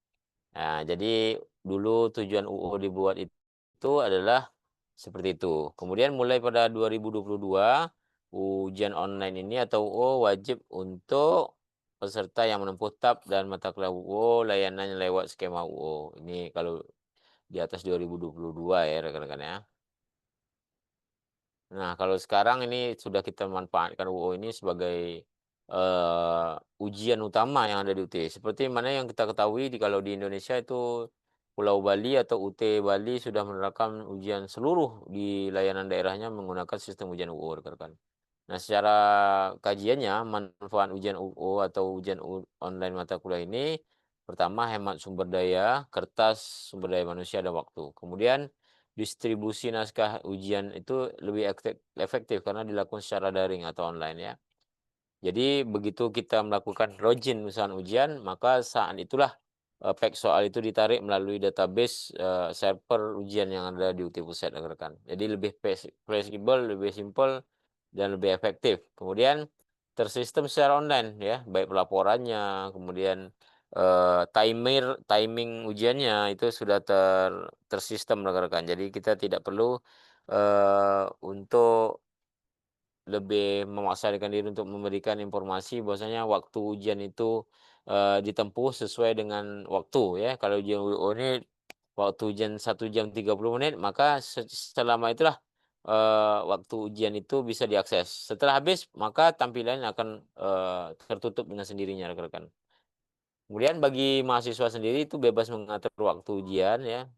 Speaker 1: Nah, jadi dulu tujuan UU dibuat itu adalah seperti itu. Kemudian mulai pada 2022, ujian online ini atau UU wajib untuk peserta yang menempuh TAP dan mata kuliah UU layanannya lewat skema UU. Ini kalau di atas 2022 ya rekan-rekan ya. Nah, kalau sekarang ini sudah kita manfaatkan UU ini sebagai ujian utama yang ada di UT. Seperti mana yang kita ketahui kalau di Indonesia itu Pulau Bali atau UT Bali sudah menerapkan ujian seluruh di layanan daerahnya menggunakan sistem ujian UU rekan-rekan. Nah, secara kajiannya manfaat ujian UU atau online mata kuliah ini pertama hemat sumber daya, kertas, sumber daya manusia dan waktu. Kemudian distribusi naskah ujian itu lebih efektif karena dilakukan secara daring atau online ya. Jadi begitu kita melakukan login misalnya ujian, maka saat itulah pack soal itu ditarik melalui database server ujian yang ada di UT Pusat rekan-rekan. Jadi lebih fleksibel, lebih simpel dan lebih efektif. Kemudian tersistem secara online ya, baik pelaporannya, kemudian timing ujiannya itu sudah tersistem rekan-rekan. Jadi kita tidak perlu untuk lebih memaksakan diri untuk memberikan informasi bahwasanya waktu ujian itu, ditempuh sesuai dengan waktu ya. Kalau ujian WO ini waktu ujian 1 jam 30 menit, maka selama itulah, waktu ujian itu bisa diakses. Setelah habis, maka tampilan akan, tertutup dengan sendirinya rekan-rekan. Kemudian bagi mahasiswa sendiri itu bebas mengatur waktu ujian ya,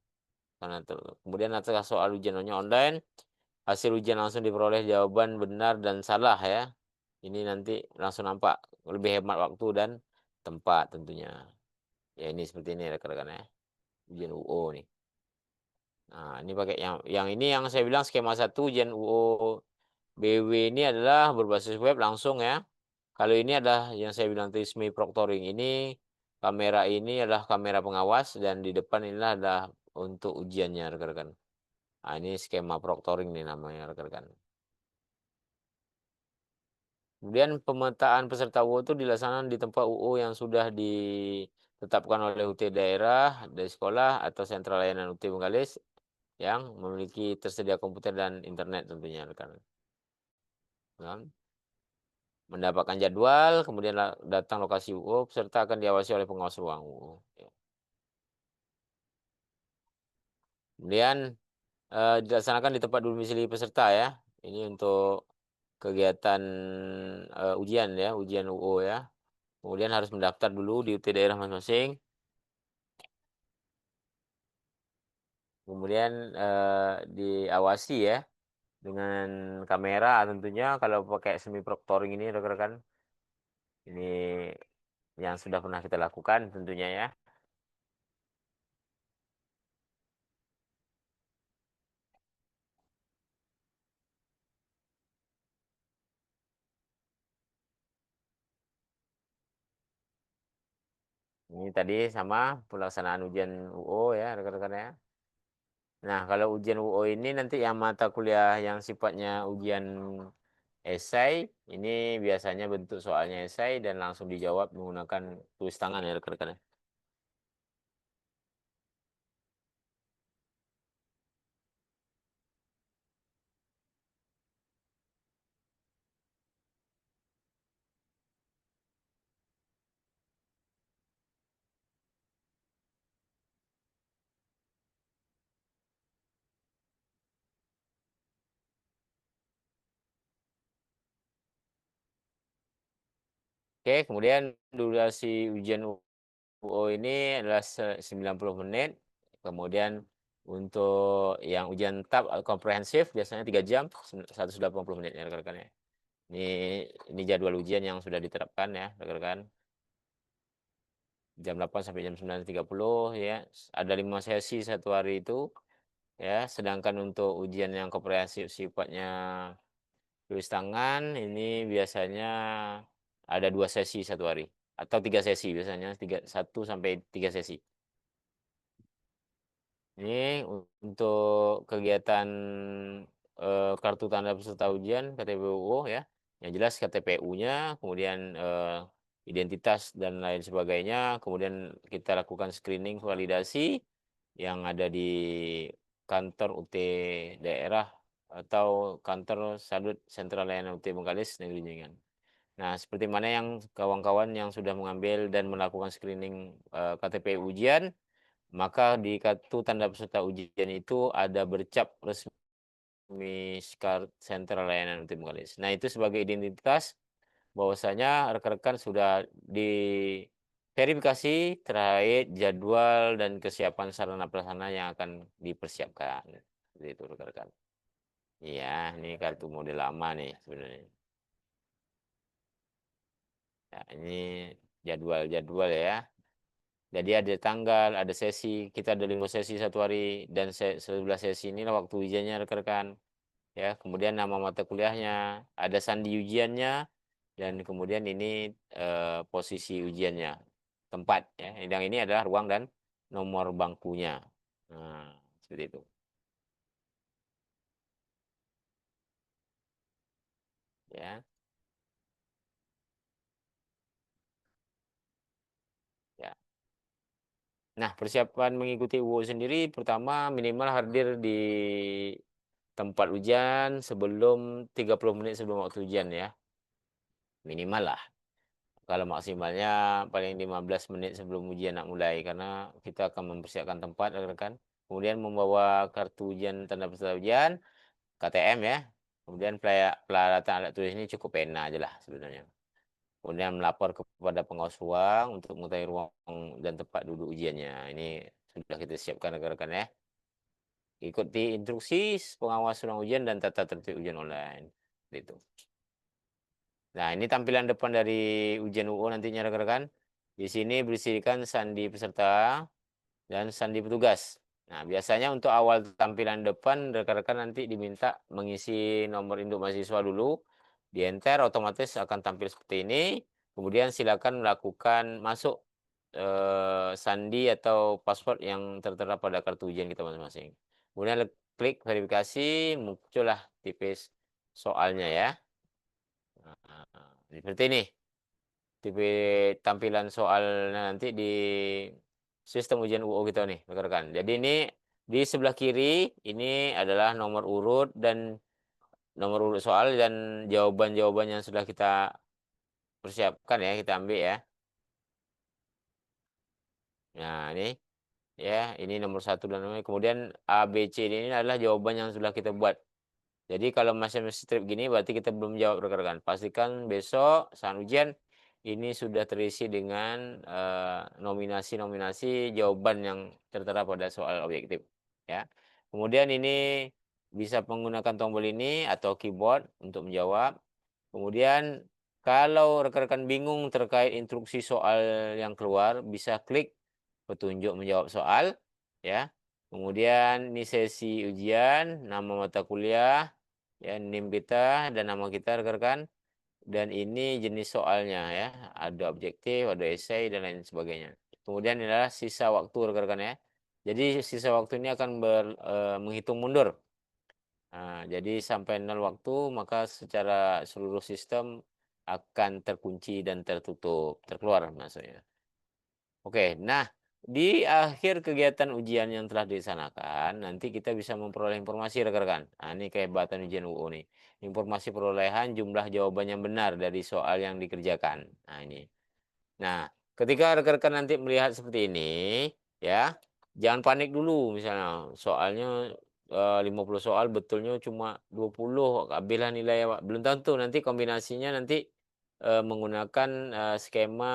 Speaker 1: karena kemudian atas soal ujiannya online, hasil ujian langsung diperoleh jawaban benar dan salah ya. Ini nanti langsung nampak, lebih hemat waktu dan tempat tentunya. Ya ini seperti ini rekan-rekan ya, ujian UO nih. Nah, ini pakai yang ini yang saya bilang skema satu ujian UO BW ini adalah berbasis web langsung ya. Kalau ini adalah yang saya bilang tadi semi proctoring ini, kamera ini adalah kamera pengawas dan di depan inilah adalah untuk ujiannya rekan-rekan. Nah, ini skema proctoring nih namanya rekan-rekan. Kemudian pemetaan peserta UU itu dilaksanakan di tempat UU yang sudah ditetapkan oleh UT daerah, dari sekolah atau sentral layanan UT Bengkalis yang memiliki tersedia komputer dan internet tentunya rekan. Kan? Mendapatkan jadwal, kemudian datang lokasi UU, peserta akan diawasi oleh pengawas ruang UU. Ya. Kemudian dilaksanakan di tempat domisili peserta ya. Ini untuk kegiatan ujian ya, ujian UU ya. Kemudian harus mendaftar dulu di UT daerah masing-masing. Kemudian diawasi ya dengan kamera tentunya kalau pakai semi proctoring ini rekan-rekan. Ini yang sudah pernah kita lakukan tentunya ya. Ini tadi sama pelaksanaan ujian UO ya rekan-rekan ya. Nah, kalau ujian UO ini nanti yang mata kuliah yang sifatnya ujian esai, ini biasanya bentuk soalnya esai dan langsung dijawab menggunakan tulis tangan ya rekan-rekan ya. Oke, kemudian durasi ujian UO ini adalah 90 menit. Kemudian untuk yang ujian TAP komprehensif biasanya 3 jam, 180 menit ya rekan-rekan ya. Ini ini jadwal ujian yang sudah diterapkan ya rekan-rekan. Jam 8 sampai jam 9.30 ya. Ada 5 sesi satu hari itu ya. Sedangkan untuk ujian yang komprehensif sifatnya tulis tangan ini biasanya ada 2 sesi satu hari atau 3 sesi biasanya 1 sampai 3 sesi. Ini untuk kegiatan kartu tanda peserta ujian KTPUO ya. Yang jelas KTPU-nya, kemudian identitas dan lain sebagainya, kemudian kita lakukan screening validasi yang ada di kantor UT daerah atau kantor Sadut Sentral Layanan UT Bengkalis Negeri Jigengan. Nah, seperti mana yang kawan-kawan yang sudah mengambil dan melakukan screening KTP ujian, maka di kartu tanda peserta ujian itu ada bercap resmi Sentral Layanan UT Bengkalis. Nah, itu sebagai identitas bahwasanya rekan-rekan sudah diverifikasi terkait jadwal dan kesiapan sarana prasarana yang akan dipersiapkan. Seperti itu rekan-rekan. Iya, ini kartu model lama nih sebenarnya. Ya, ini jadwal-jadwal ya. Jadi ada tanggal, ada sesi, kita ada 5 sesi satu hari dan 11 sesi inilah waktu ujiannya rekan-rekan. Ya, kemudian nama mata kuliahnya, ada sandi ujiannya dan kemudian ini posisi ujiannya, tempat ya. Yang ini adalah ruang dan nomor bangkunya. Nah, seperti itu. Ya, ya. Nah, persiapan mengikuti UU sendiri pertama minimal hadir di tempat ujian sebelum 30 menit sebelum waktu ujian ya. Minimal lah. Kalau maksimalnya paling 15 menit sebelum ujian nak mulai karena kita akan mempersiapkan tempat rekan-rekan. Kemudian membawa kartu ujian tanda peserta ujian, KTM ya. Kemudian peralatan alat tulis ini cukup pena aja lah sebenarnya. Kemudian melapor kepada pengawas ruang untuk mengetahui ruang dan tempat duduk ujiannya. Ini sudah kita siapkan rekan-rekan ya. Ikuti instruksi pengawas ruang ujian dan tata tertib ujian online. Itu. Nah, ini tampilan depan dari ujian UU nantinya rekan-rekan. Di sini berisikan sandi peserta dan sandi petugas. Nah, biasanya untuk awal tampilan depan rekan-rekan nanti diminta mengisi nomor induk mahasiswa dulu. Di enter otomatis akan tampil seperti ini. Kemudian silakan melakukan masuk sandi atau password yang tertera pada kartu ujian kita masing-masing. Kemudian klik verifikasi, muncullah tipis soalnya ya. Nah, seperti ini tipe tampilan soalnya nanti di sistem ujian UU kita nih, rekan-rekan. Jadi ini di sebelah kiri ini adalah nomor urut soal dan jawaban-jawaban yang sudah kita persiapkan ya, kita ambil ya. Nah, ini nomor satu dan nomor kemudian A, B, C ini adalah jawaban yang sudah kita buat. Jadi kalau masih strip gini berarti kita belum jawab rekan-rekan. Pastikan besok saat ujian ini sudah terisi dengan nominasi-nominasi jawaban yang tertera pada soal objektif. Ya. Kemudian ini bisa menggunakan tombol ini atau keyboard untuk menjawab. Kemudian kalau rekan-rekan bingung terkait instruksi soal yang keluar, bisa klik petunjuk menjawab soal. Ya. Kemudian ini sesi ujian, nama mata kuliah, ya NIM kita dan nama kita rekan-rekan dan ini jenis soalnya ya ada objektif ada esai dan lain sebagainya kemudian ini adalah sisa waktu rekan-rekan ya jadi sisa waktu ini akan menghitung mundur jadi sampai 0 waktu maka secara seluruh sistem akan terkunci dan tertutup terkeluar maksudnya. Oke, nah di akhir kegiatan ujian yang telah dilaksanakan, nanti kita bisa memperoleh informasi rekan-rekan. Nah, ini kehebatan ujian UU nih. Informasi perolehan jumlah jawaban yang benar dari soal yang dikerjakan. Nah, ini. Nah, ketika rekan-rekan nanti melihat seperti ini, ya, jangan panik dulu misalnya. Soalnya 50 soal betulnya cuma 20, ambillah nilai. Belum tentu nanti kombinasinya nanti menggunakan skema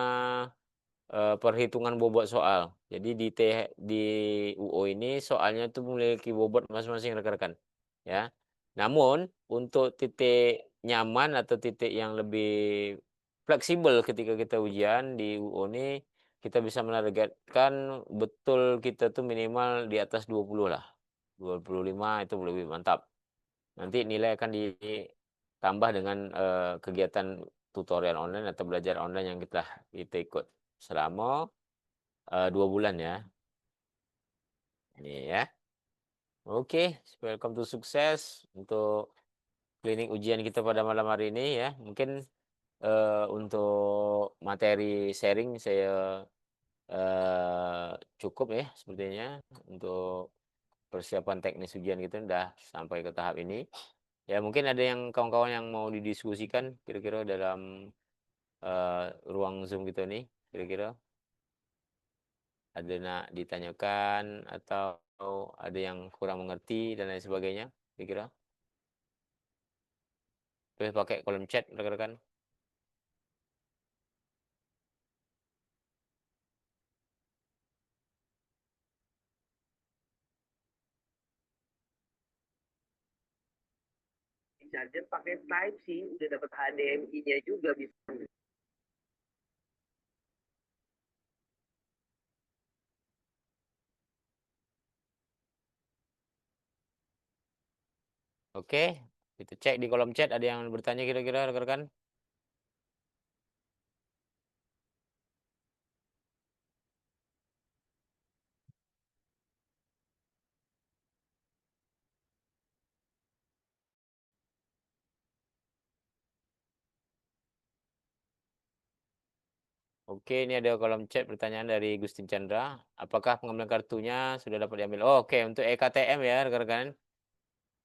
Speaker 1: perhitungan bobot soal. Jadi di UO ini soalnya itu memiliki bobot masing-masing rekan-rekan. Ya. Namun untuk titik nyaman atau titik yang lebih fleksibel ketika kita ujian di UO ini kita bisa menargetkan betul kita tuh minimal di atas 20 lah. 25 itu lebih mantap. Nanti nilai akan ditambah dengan kegiatan tutorial online atau belajar online yang kita ikut selama 2 bulan ya. Ini ya. Oke, welcome to sukses untuk klinik ujian kita pada malam hari ini ya. Mungkin untuk materi sharing saya cukup ya sepertinya untuk persiapan teknis ujian kita udah sampai ke tahap ini. Ya mungkin ada yang kawan-kawan yang mau didiskusikan kira-kira dalam ruang Zoom kita nih, kira-kira ada nak ditanyakan atau ada yang kurang mengerti dan lain sebagainya, kira-kira. Boleh pakai kolom chat rekan-rekan.
Speaker 2: Charger pakai Type C, udah dapat HDMI-nya juga bisa.
Speaker 1: Oke, kita cek di kolom chat ada yang bertanya kira-kira rekan-rekan. Oke, ini ada kolom chat pertanyaan dari Gustin Chandra. Apakah pengambilan kartunya sudah dapat diambil? Oh, oke, untuk EKTM ya rekan-rekan.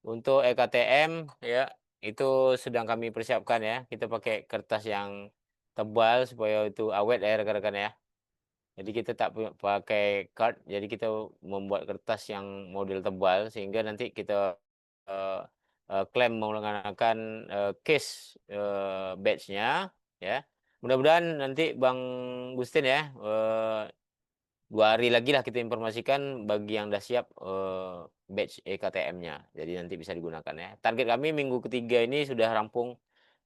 Speaker 1: Untuk EKTM ya itu sedang kami persiapkan ya. Kita pakai kertas yang tebal supaya itu awet ya rekan-rekan ya. Jadi kita tak pakai card, jadi kita membuat kertas yang model tebal sehingga nanti kita eh, klaim menggunakan case badge-nya ya. Mudah-mudahan nanti Bang Gustin ya 2 hari lagi lah kita informasikan bagi yang udah siap batch EKTM-nya. Jadi nanti bisa digunakan ya. Target kami minggu ketiga ini sudah rampung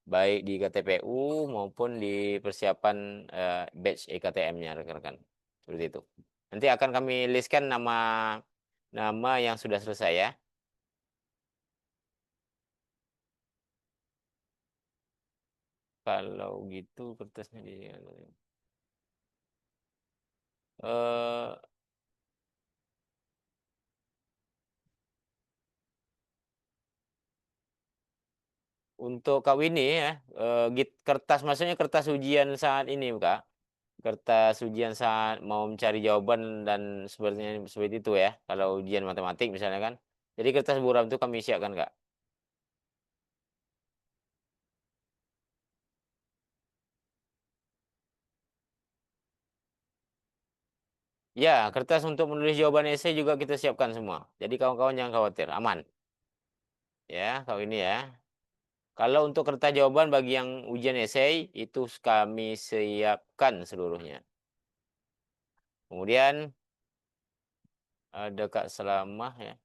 Speaker 1: baik di KTPU maupun di persiapan batch EKTM-nya rekan-rekan. Seperti itu. Nanti akan kami listkan nama nama yang sudah selesai ya. Kalau gitu kertasnya di eh untuk Kak Winnie ya, kertas maksudnya kertas ujian saat ini, Kak. Kertas ujian saat mau mencari jawaban dan sebenarnya seperti itu ya. Kalau ujian matematik misalnya kan. Jadi kertas buram itu kami siapkan, Kak. Ya, kertas untuk menulis jawaban esai juga kita siapkan semua. Jadi kawan-kawan jangan khawatir, aman. Ya, kalau ini ya. Kalau untuk kertas jawaban bagi yang ujian esai itu kami siapkan seluruhnya. Kemudian ada Kak Selamah ya.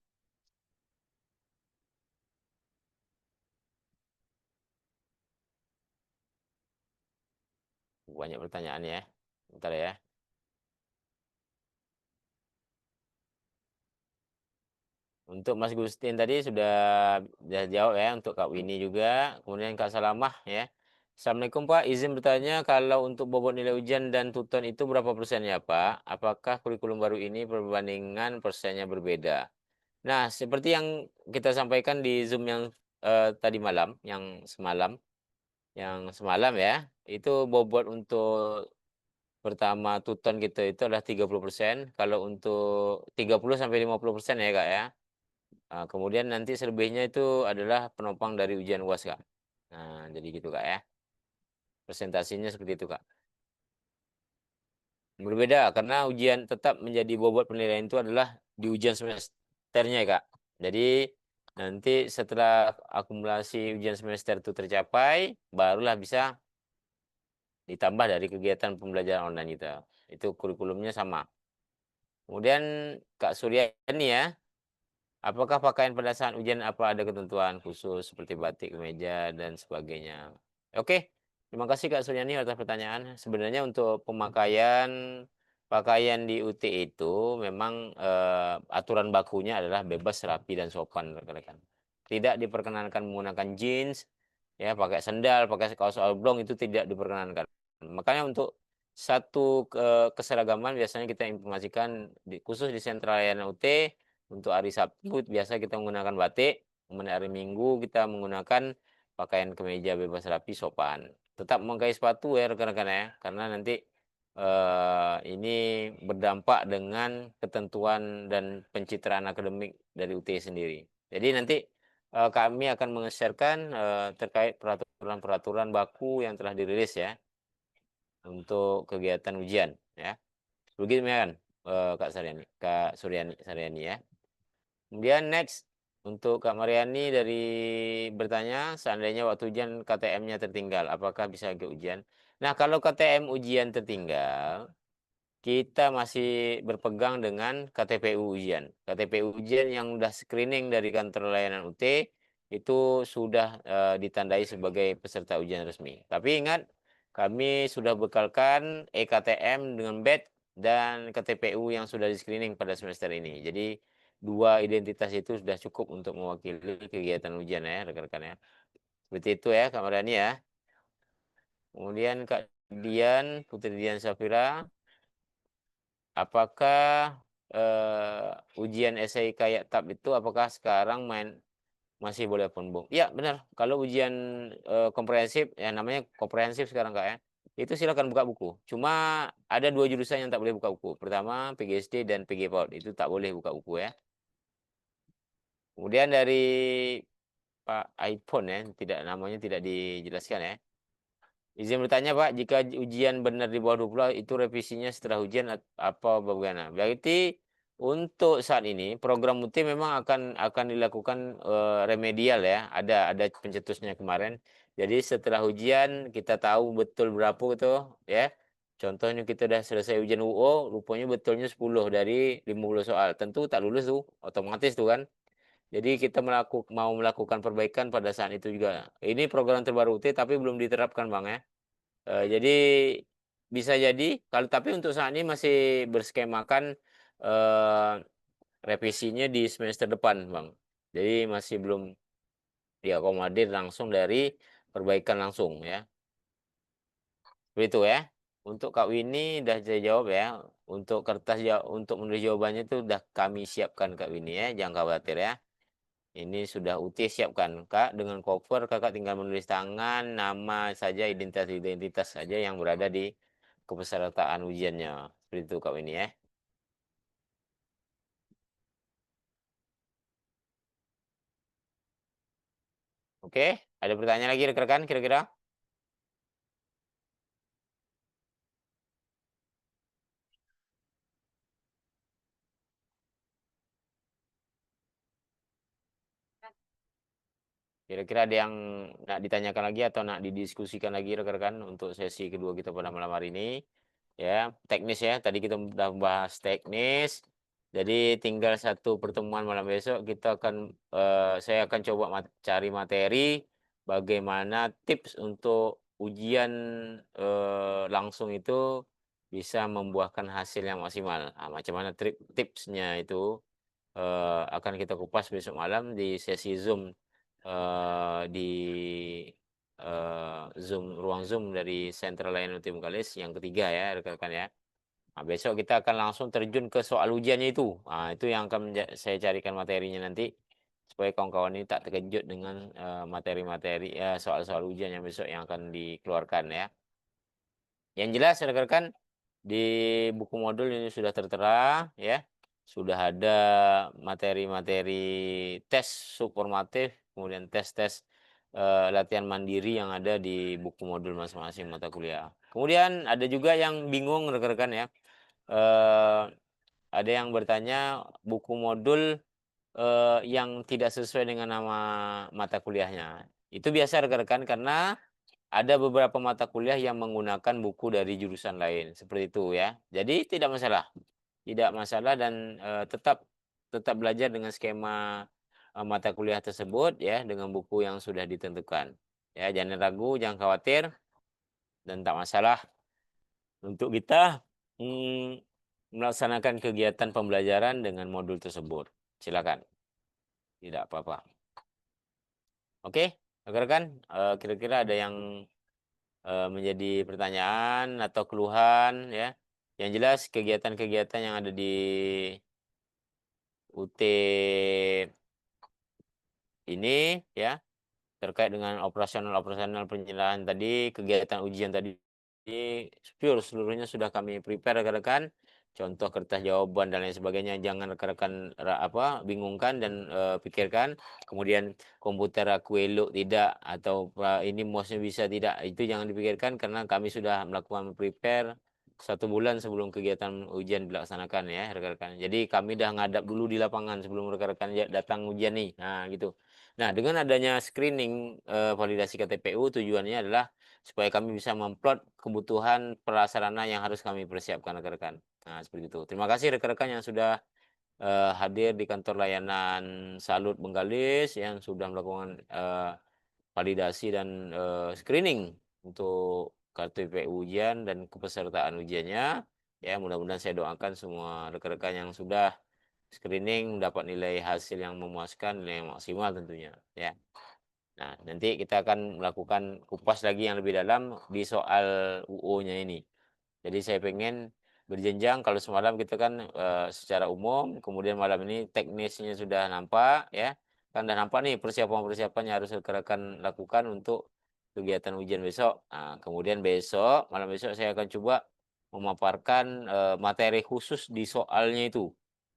Speaker 1: Banyak pertanyaan ya. Bentar ya. Untuk Mas Gustin tadi sudah jawab ya, untuk Kak Winnie juga, kemudian Kak Salamah ya. Assalamualaikum Pak, izin bertanya kalau untuk bobot nilai ujian dan tuton itu berapa persennya Pak? Apakah kurikulum baru ini perbandingan persennya berbeda? Nah, seperti yang kita sampaikan di Zoom yang tadi malam, yang semalam ya, itu bobot untuk pertama tuton kita itu adalah 30%, kalau untuk 30 sampai 50% ya Kak ya. Kemudian nanti selebihnya itu adalah penopang dari ujian UAS, Kak. Nah, jadi gitu, Kak ya. Presentasinya seperti itu, Kak. Berbeda karena ujian tetap menjadi bobot penilaian itu adalah di ujian semesternya, Kak. Jadi nanti setelah akumulasi ujian semester itu tercapai, barulah bisa ditambah dari kegiatan pembelajaran online kita. Itu kurikulumnya sama. Kemudian Kak Suryani ya, apakah pakaian pada saat ujian apa ada ketentuan khusus seperti batik, kemeja, dan sebagainya? Oke, terima kasih Kak Suryani atas pertanyaan. Sebenarnya untuk pakaian di UT itu memang aturan bakunya adalah bebas, rapi, dan sopan, rekan-rekan. Tidak diperkenankan menggunakan jeans, ya pakai sendal, pakai kaos oblong itu tidak diperkenankan. Makanya untuk satu keseragaman biasanya kita informasikan khusus di sentra layanan UT. Untuk hari Sabtu biasa kita menggunakan batik, kemudian hari Minggu kita menggunakan pakaian kemeja bebas rapi sopan. Tetap memakai sepatu ya rekan-rekan ya, karena nanti ini berdampak dengan ketentuan dan pencitraan akademik dari UT sendiri. Jadi nanti kami akan mengeserkan terkait peraturan-peraturan baku yang telah dirilis ya untuk kegiatan ujian ya. Begitu kan Kak Suryani ya. Kemudian next untuk Kak Mariani dari bertanya seandainya waktu ujian KTM-nya tertinggal, apakah bisa ke ujian? Nah, kalau KTM ujian tertinggal, kita masih berpegang dengan KTPU ujian. KTPU ujian yang sudah screening dari kantor layanan UT itu sudah ditandai sebagai peserta ujian resmi. Tapi ingat, kami sudah bekalkan EKTM dengan badge dan KTPU yang sudah di screening pada semester ini. Jadi dua identitas itu sudah cukup untuk mewakili kegiatan ujian ya rekan-rekan ya. Seperti itu ya Kak Mariani ya. Kemudian Kak Dian, Putri Dian Safira. Apakah ujian esai kayak TAP itu apakah sekarang masih boleh phonebook? Ya benar. Kalau ujian komprehensif, ya namanya komprehensif sekarang Kak ya. Itu silakan buka buku. Cuma ada dua jurusan yang tak boleh buka buku. Pertama PGSD dan PG PAUD. Itu tak boleh buka buku ya. Kemudian dari Pak iPhone ya, namanya tidak dijelaskan ya. Izin bertanya Pak, jika ujian benar di bawah 20 itu revisinya setelah ujian apa bagaimana? Berarti untuk saat ini program UT memang akan dilakukan remedial ya. Ada pencetusnya kemarin. Jadi setelah ujian kita tahu betul berapa itu ya. Contohnya kita udah selesai ujian UO, rupanya betulnya 10 dari 50 soal. Tentu tak lulus tuh, otomatis tuh kan. Jadi kita mau melakukan perbaikan pada saat itu juga. Ini program terbaru UT tapi belum diterapkan Bang ya. Jadi bisa jadi kalau tapi untuk saat ini masih berskemakan eh, revisinya di semester depan, Bang. Jadi masih belum diakomodir langsung dari perbaikan langsung ya. Seperti itu ya. Untuk Kak Winnie udah saya jawab ya. Untuk untuk menulis jawabannya itu udah kami siapkan Kak Winnie ya. Jangan khawatir ya. Ini sudah UT siapkan Kak dengan cover Kakak tinggal menulis tangan, nama saja, identitas saja yang berada di kepesertaan ujiannya. Seperti itu Kak ini ya. Oke, ada pertanyaan lagi rekan-rekan kira-kira? Kira-kira ada yang nak ditanyakan lagi atau nak didiskusikan lagi rekan-rekan untuk sesi kedua kita pada malam hari ini. Ya, teknis ya. Tadi kita sudah bahas teknis. Jadi tinggal satu pertemuan malam besok saya akan coba cari materi bagaimana tips untuk ujian langsung itu bisa membuahkan hasil yang maksimal. Nah, macam mana tipsnya itu akan kita kupas besok malam di sesi Zoom di ruang Zoom dari Sentral Layanan Tim Kalis yang ketiga ya rekan-rekan ya. Nah, besok kita akan langsung terjun ke soal ujiannya itu. Nah, itu yang akan saya carikan materinya nanti supaya kawan-kawan ini tak terkejut dengan materi-materi soal-soal ujian yang besok yang akan dikeluarkan ya. Yang jelas rekan-rekan di buku modul ini sudah tertera ya. Sudah ada materi-materi tes supormatif, kemudian tes-tes latihan mandiri yang ada di buku modul masing-masing mata kuliah. Kemudian ada juga yang bingung rekan-rekan ya. Eh, ada yang bertanya buku modul yang tidak sesuai dengan nama mata kuliahnya. Itu biasa rekan-rekan karena ada beberapa mata kuliah yang menggunakan buku dari jurusan lain, seperti itu ya. Jadi tidak masalah. Tidak masalah dan, tetap tetap belajar dengan skema, mata kuliah tersebut ya, dengan buku yang sudah ditentukan. Ya, jangan ragu, jangan khawatir, dan tak masalah untuk kita, mmm, melaksanakan kegiatan pembelajaran dengan modul tersebut. Silakan, tidak apa-apa. Oke, rekan-rekan, kira-kira ada yang, menjadi pertanyaan atau keluhan ya? Yang jelas kegiatan-kegiatan yang ada di UT ini ya, terkait dengan operasional-operasional penyerahan tadi, kegiatan ujian tadi, pure seluruhnya sudah kami prepare rekan-rekan. Contoh kertas jawaban dan lain sebagainya, jangan rekan-rekan bingungkan dan, pikirkan. Kemudian komputer aku elok tidak, atau ini mouse-nya bisa tidak, itu jangan dipikirkan karena kami sudah melakukan prepare 1 bulan sebelum kegiatan ujian dilaksanakan ya rekan-rekan. Jadi kami dah ngadap dulu di lapangan sebelum rekan-rekan datang ujian nih. Nah gitu. Nah, dengan adanya screening, validasi KTPU tujuannya adalah supaya kami bisa memplot kebutuhan prasarana yang harus kami persiapkan rekan-rekan. Nah, seperti itu. Terima kasih rekan-rekan yang sudah, hadir di kantor layanan Salut Bengkalis yang sudah melakukan, validasi dan, screening untuk KTPU ujian dan kepesertaan ujiannya. Ya, mudah-mudahan saya doakan semua rekan-rekan yang sudah screening mendapat nilai hasil yang memuaskan, nilai yang maksimal tentunya, ya. Nah, nanti kita akan melakukan kupas lagi yang lebih dalam di soal UU-nya ini. Jadi saya pengen berjenjang, kalau semalam kita kan, secara umum, kemudian malam ini teknisnya sudah nampak ya, kan udah nampak nih persiapan-persiapan yang harus rekan-rekan lakukan untuk kegiatan ujian besok. Nah, kemudian malam besok saya akan coba memaparkan, materi khusus di soalnya itu.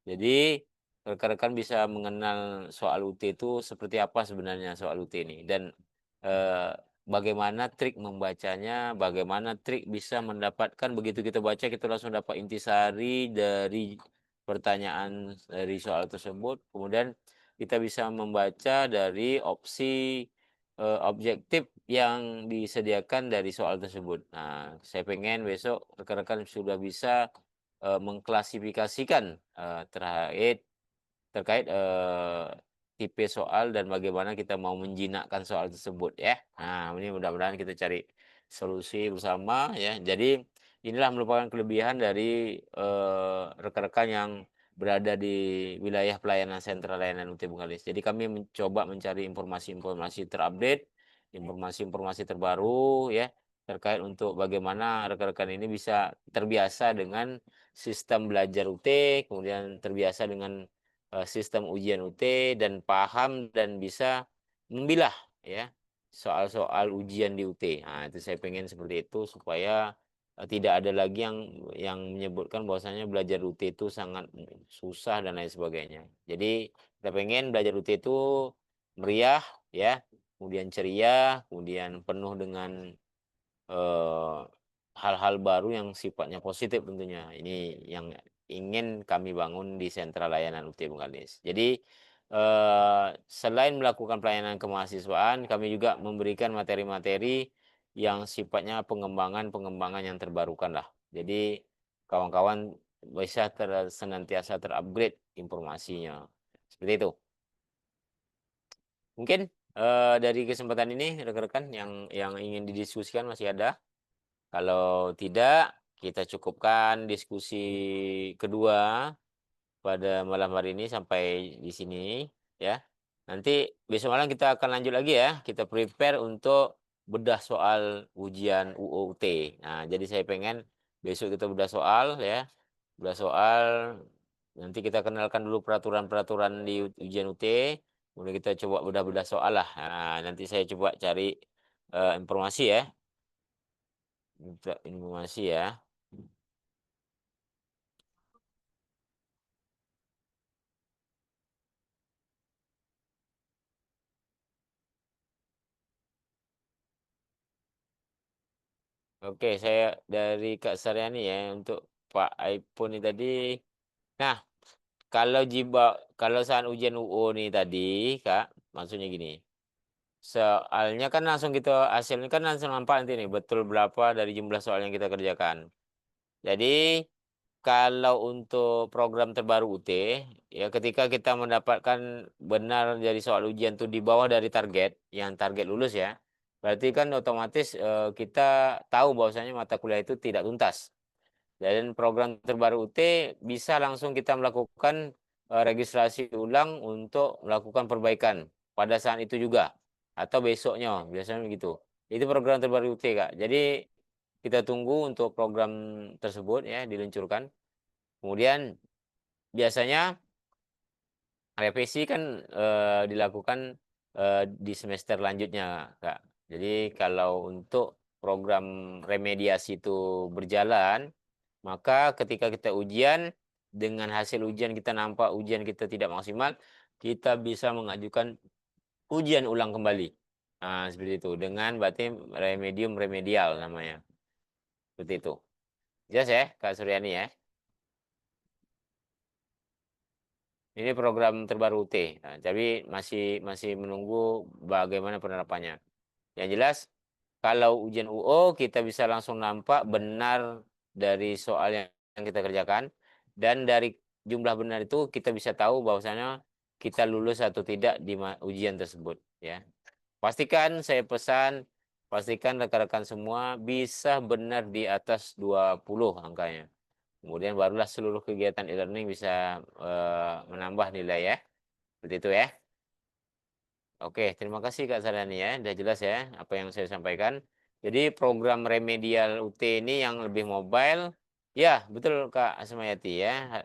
Speaker 1: Jadi rekan-rekan bisa mengenal soal UT itu seperti apa sebenarnya soal UT ini, dan, eee bagaimana trik membacanya, bagaimana trik bisa mendapatkan begitu kita baca kita langsung dapat intisari dari pertanyaan dari soal tersebut. Kemudian kita bisa membaca dari opsi, objektif yang disediakan dari soal tersebut. Nah, saya pengen besok rekan-rekan sudah bisa, mengklasifikasikan, terkait Terkait, tipe soal dan bagaimana kita mau menjinakkan soal tersebut ya. Nah, ini mudah-mudahan kita cari solusi bersama ya. Jadi inilah merupakan kelebihan dari, rekan-rekan yang berada di wilayah pelayanan sentral layanan UT Bengkalis. Jadi kami mencoba mencari informasi-informasi terupdate, informasi-informasi terbaru ya, terkait untuk bagaimana rekan-rekan ini bisa terbiasa dengan sistem belajar UT, kemudian terbiasa dengan sistem ujian UT dan paham dan bisa memilah ya, soal-soal ujian di UT. Nah, itu saya pengen seperti itu supaya, tidak ada lagi yang menyebutkan bahwasanya belajar UT itu sangat susah dan lain sebagainya. Jadi kita pengen belajar UT itu meriah ya, kemudian ceria, kemudian penuh dengan Eee, hal-hal baru yang sifatnya positif tentunya. Ini yang ingin kami bangun di sentra layanan UT Bengkalis. Jadi, selain melakukan pelayanan kemahasiswaan, kami juga memberikan materi-materi yang sifatnya pengembangan-pengembangan yang terbarukan lah. Jadi kawan-kawan bisa senantiasa ter-upgrade informasinya, seperti itu. Mungkin, dari kesempatan ini rekan-rekan yang ingin didiskusikan masih ada? Kalau tidak, kita cukupkan diskusi kedua pada malam hari ini sampai di sini ya. Nanti besok malam kita akan lanjut lagi ya. Kita prepare untuk bedah soal ujian UUT. Nah, jadi saya pengen besok kita bedah soal ya. Bedah soal, nanti kita kenalkan dulu peraturan-peraturan di ujian UT. Kemudian kita coba bedah-bedah soal lah. Nah, nanti saya coba cari informasi ya. Minta informasi ya. Oke, saya dari Kak Saryani ya untuk Pak iPhone ini tadi. Nah, kalau saat ujian UO nih tadi, Kak, maksudnya gini. Soalnya kan langsung kita hasilnya kan langsung nampak nanti nih betul berapa dari jumlah soal yang kita kerjakan. Jadi kalau untuk program terbaru UT, ya ketika kita mendapatkan benar dari soal ujian itu di bawah dari target, yang target lulus ya, berarti kan otomatis kita tahu bahwasanya mata kuliah itu tidak tuntas. Dan program terbaru UT bisa langsung kita melakukan registrasi ulang untuk melakukan perbaikan pada saat itu juga atau besoknya, biasanya begitu. Itu program terbaru UT, Kak. Jadi kita tunggu untuk program tersebut ya diluncurkan. Kemudian biasanya revisi kan dilakukan di semester lanjutnya, Kak. Jadi kalau untuk program remediasi itu berjalan, maka ketika kita ujian, dengan hasil ujian kita nampak ujian kita tidak maksimal, kita bisa mengajukan ujian ulang kembali. Nah, seperti itu. Dengan berarti remedium remedial namanya. Seperti itu. Jelas ya, Kak Suryani ya. Ini program terbaru UT. Nah, tapi masih masih menunggu bagaimana penerapannya. Yang jelas, kalau ujian UO kita bisa langsung nampak benar dari soal yang kita kerjakan dan dari jumlah benar itu kita bisa tahu bahwasanya kita lulus atau tidak di ujian tersebut ya. Pastikan saya pesan, pastikan rekan-rekan semua bisa benar di atas 20 angkanya. Kemudian barulah seluruh kegiatan e-learning bisa menambah nilai ya. Seperti itu ya. Oke, terima kasih Kak Sardani ya. Sudah jelas ya apa yang saya sampaikan. Jadi program remedial UT ini yang lebih mobile. Ya, betul Kak Asmayati ya.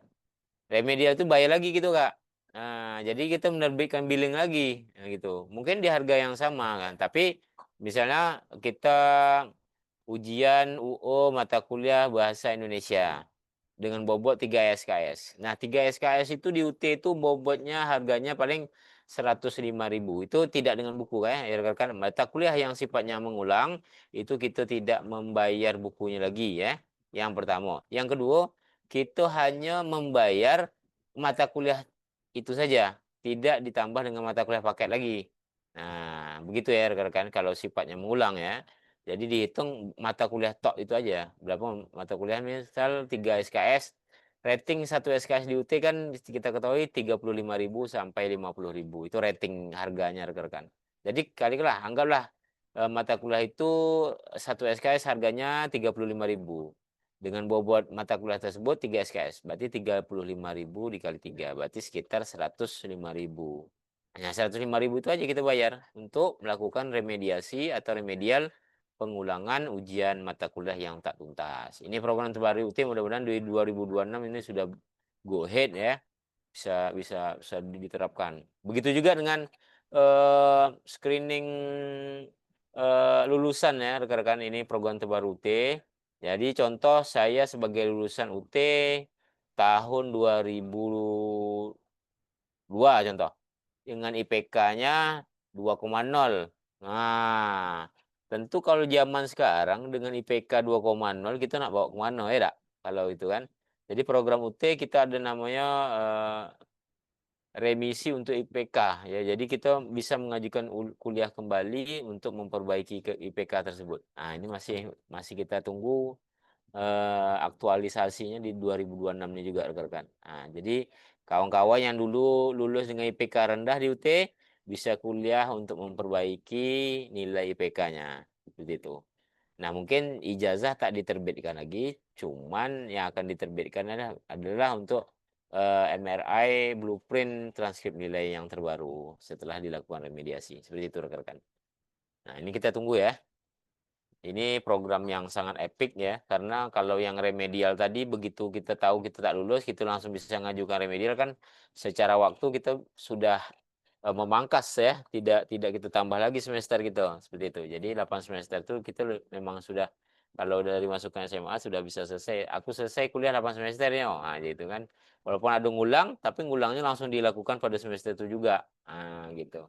Speaker 1: Remedial itu bayar lagi gitu Kak. Nah, jadi kita menerbitkan billing lagi nah, gitu. Mungkin di harga yang sama kan. Tapi misalnya kita ujian UO mata kuliah bahasa Indonesia dengan bobot 3 SKS. Nah, 3 SKS itu di UT itu bobotnya harganya paling 105.000. Itu tidak dengan buku ya rekan. Mata kuliah yang sifatnya mengulang itu kita tidak membayar bukunya lagi ya. Yang pertama. Yang kedua, kita hanya membayar mata kuliah itu saja, tidak ditambah dengan mata kuliah paket lagi. Nah, begitu ya rekan-rekan kalau sifatnya mengulang ya. Jadi dihitung mata kuliah tok itu aja. Berapa mata kuliah misal 3 SKS. Rating 1 SKS di UT kan kita ketahui 35.000 sampai 50.000. Itu rating harganya rekan-rekan. Jadi kalilah anggaplah mata kuliah itu 1 SKS harganya 35.000. Dengan bobot mata kuliah tersebut 3 SKS. Berarti 35.000 dikali 3. Berarti sekitar 105.000. Hanya 105.000 itu aja kita bayar untuk melakukan remediasi atau remedial pengulangan ujian mata kuliah yang tak tuntas. Ini program terbaru UT mudah-mudahan di 2026 ini sudah go ahead ya. Bisa diterapkan. Begitu juga dengan screening lulusan ya rekan-rekan ini program terbaru UT. Jadi contoh saya sebagai lulusan UT tahun 2002 contoh dengan IPK-nya 2,0. Nah, tentu kalau zaman sekarang dengan IPK 2,0 kita nak bawa kemana ya, dak? Kalau itu kan. Jadi program UT kita ada namanya remisi untuk IPK ya. Jadi kita bisa mengajukan kuliah kembali untuk memperbaiki ke IPK tersebut. Nah, ini masih masih kita tunggu aktualisasinya di 2026 ini juga rekan-rekan. Nah, jadi kawan-kawan yang dulu lulus dengan IPK rendah di UT bisa kuliah untuk memperbaiki nilai IPK-nya. Seperti itu. Nah, mungkin ijazah tak diterbitkan lagi, cuman yang akan diterbitkan adalah untuk MRI blueprint transkrip nilai yang terbaru setelah dilakukan remediasi. Seperti itu rekan-rekan. Nah, ini kita tunggu ya. Ini program yang sangat epic ya, karena kalau yang remedial tadi begitu kita tahu kita tak lulus, kita langsung bisa mengajukan remedial kan secara waktu kita sudah memangkas ya, tidak kita tambah lagi semester gitu, seperti itu. Jadi 8 semester itu kita memang sudah kalau dari masukkan SMA sudah bisa selesai. Aku selesai kuliah 8 semester ya, nah, gitu kan. Walaupun ada ngulang, tapi ngulangnya langsung dilakukan pada semester itu juga. Nah, gitu.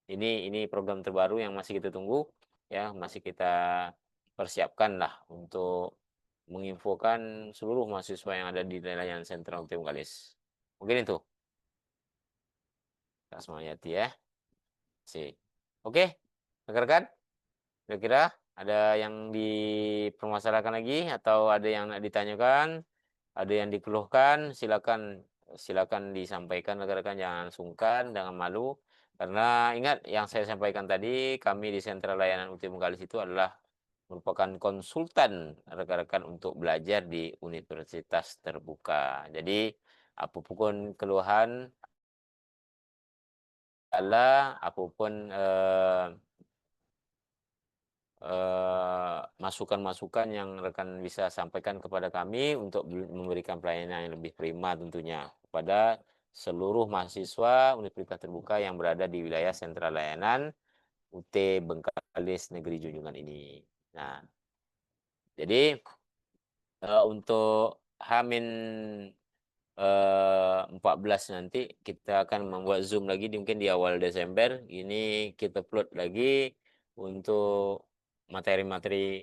Speaker 1: Ini program terbaru yang masih kita tunggu ya, masih kita persiapkan lah untuk menginfokan seluruh mahasiswa yang ada di layanan Sentral Tim Galis. Mungkin itu, Kak Semayati ya. Sih. Oke, rekan-rekan? Kira-kira ada yang dipermasalahkan lagi atau ada yang nak ditanyakan, ada yang dikeluhkan, silakan silakan disampaikan rekan-rekan, jangan sungkan, jangan malu. Karena ingat yang saya sampaikan tadi, kami di Sentra Layanan UT Bengkalis itu adalah merupakan konsultan rekan-rekan untuk belajar di universitas terbuka. Jadi, apapun keluhan, apapun masukan-masukan yang rekan bisa sampaikan kepada kami untuk memberikan pelayanan yang lebih prima tentunya kepada seluruh mahasiswa Universitas Terbuka yang berada di wilayah sentra layanan UT Bengkalis Negeri Junjungan ini. Nah, jadi untuk H-14 nanti kita akan membuat Zoom lagi mungkin di awal Desember. Ini kita upload lagi untuk materi-materi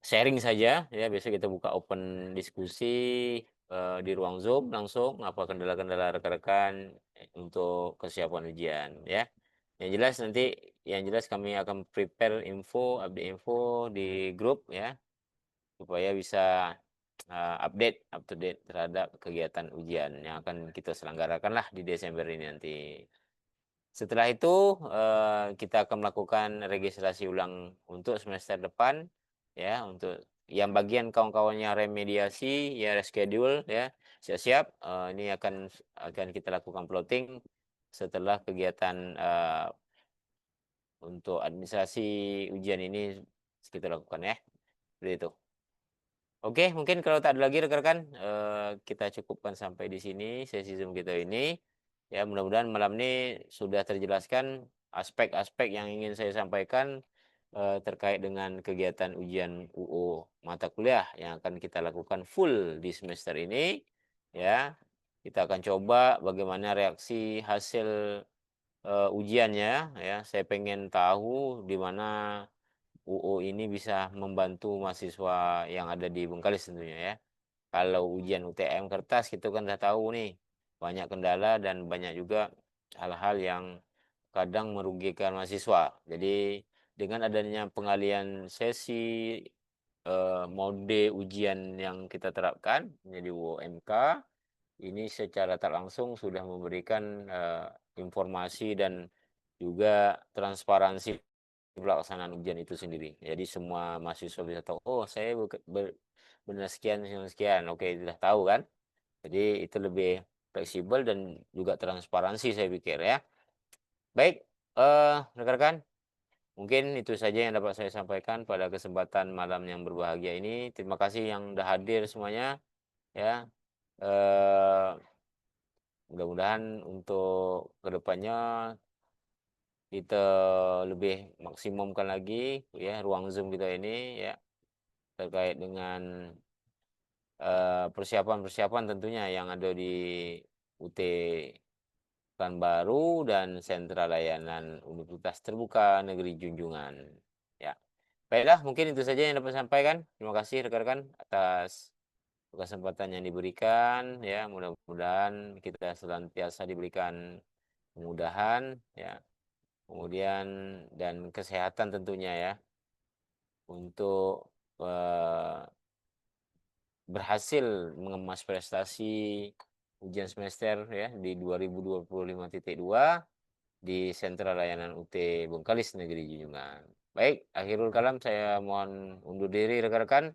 Speaker 1: sharing saja ya, biasa kita buka open diskusi di ruang Zoom langsung apa kendala-kendala rekan-rekan untuk kesiapan ujian ya. Yang jelas kami akan prepare info, update info di grup ya supaya bisa update up to date terhadap kegiatan ujian yang akan kita selenggarakan lah di Desember ini nanti. Setelah itu, kita akan melakukan registrasi ulang untuk semester depan, ya, untuk yang bagian kawan-kawannya remediasi, ya reschedule, ya, siap-siap. Ini akan kita lakukan plotting setelah kegiatan untuk administrasi ujian ini kita lakukan ya, seperti itu. Oke, mungkin kalau tak ada lagi rekan-rekan, kita cukupkan sampai di sini sesi Zoom kita ini. Ya, mudah-mudahan malam ini sudah terjelaskan aspek-aspek yang ingin saya sampaikan terkait dengan kegiatan ujian UU mata kuliah yang akan kita lakukan full di semester ini. Ya, kita akan coba bagaimana reaksi hasil ujiannya. Ya, saya pengen tahu di mana UU ini bisa membantu mahasiswa yang ada di Bengkalis tentunya ya. Kalau ujian UTM kertas kita kan udah tahu nih banyak kendala dan banyak juga hal-hal yang kadang merugikan mahasiswa. Jadi dengan adanya pengalian sesi mode ujian yang kita terapkan menjadi UMK ini secara tak langsung sudah memberikan informasi dan juga transparansi pelaksanaan ujian itu sendiri. Jadi semua mahasiswa bisa tahu, oh saya benar sekian, sekian, sekian. Oke, sudah tahu kan? Jadi itu lebih fleksibel dan juga transparansi saya pikir ya. Baik, rekan-rekan, mungkin itu saja yang dapat saya sampaikan pada kesempatan malam yang berbahagia ini. Terima kasih yang sudah hadir semuanya ya. Eh, Mudah-mudahan untuk kedepannya kita lebih maksimumkan lagi ya ruang Zoom kita ini ya terkait dengan persiapan-persiapan tentunya yang ada di UT Pekanbaru dan Sentra Layanan Universitas Terbuka Negeri Junjungan. Ya, baiklah mungkin itu saja yang dapat saya sampaikan. Terima kasih rekan-rekan atas kesempatan yang diberikan. Ya, mudah-mudahan kita senantiasa diberikan kemudahan, ya, kemudian dan kesehatan tentunya ya untuk berhasil mengemas prestasi ujian semester ya di 2025.2 di Sentra Layanan UT Bengkalis Negeri Junjungan. Baik, akhirul kalam saya mohon undur diri rekan-rekan.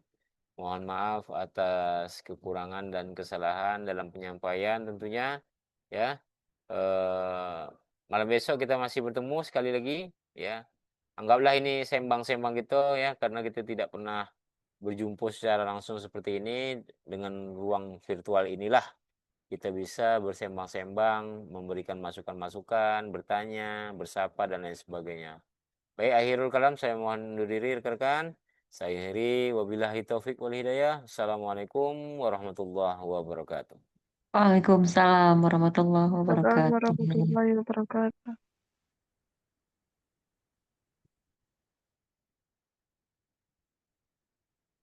Speaker 1: Mohon maaf atas kekurangan dan kesalahan dalam penyampaian tentunya ya. Eh, Malam besok kita masih bertemu sekali lagi ya. Anggaplah ini sembang-sembang gitu ya karena kita tidak pernah berjumpa secara langsung seperti ini. Dengan ruang virtual inilah kita bisa bersembang-sembang, memberikan masukan-masukan, bertanya, bersapa dan lain sebagainya. Baik, akhirul kalam saya mohon undur diri rekan-rekan. Saya akhiri wabillahi taufik wal hidayah. Assalamualaikum warahmatullahi wabarakatuh.
Speaker 3: Waalaikumsalam warahmatullahi
Speaker 2: Assalamualaikum
Speaker 3: wabarakatuh.
Speaker 2: warahmatullahi wabarakatuh.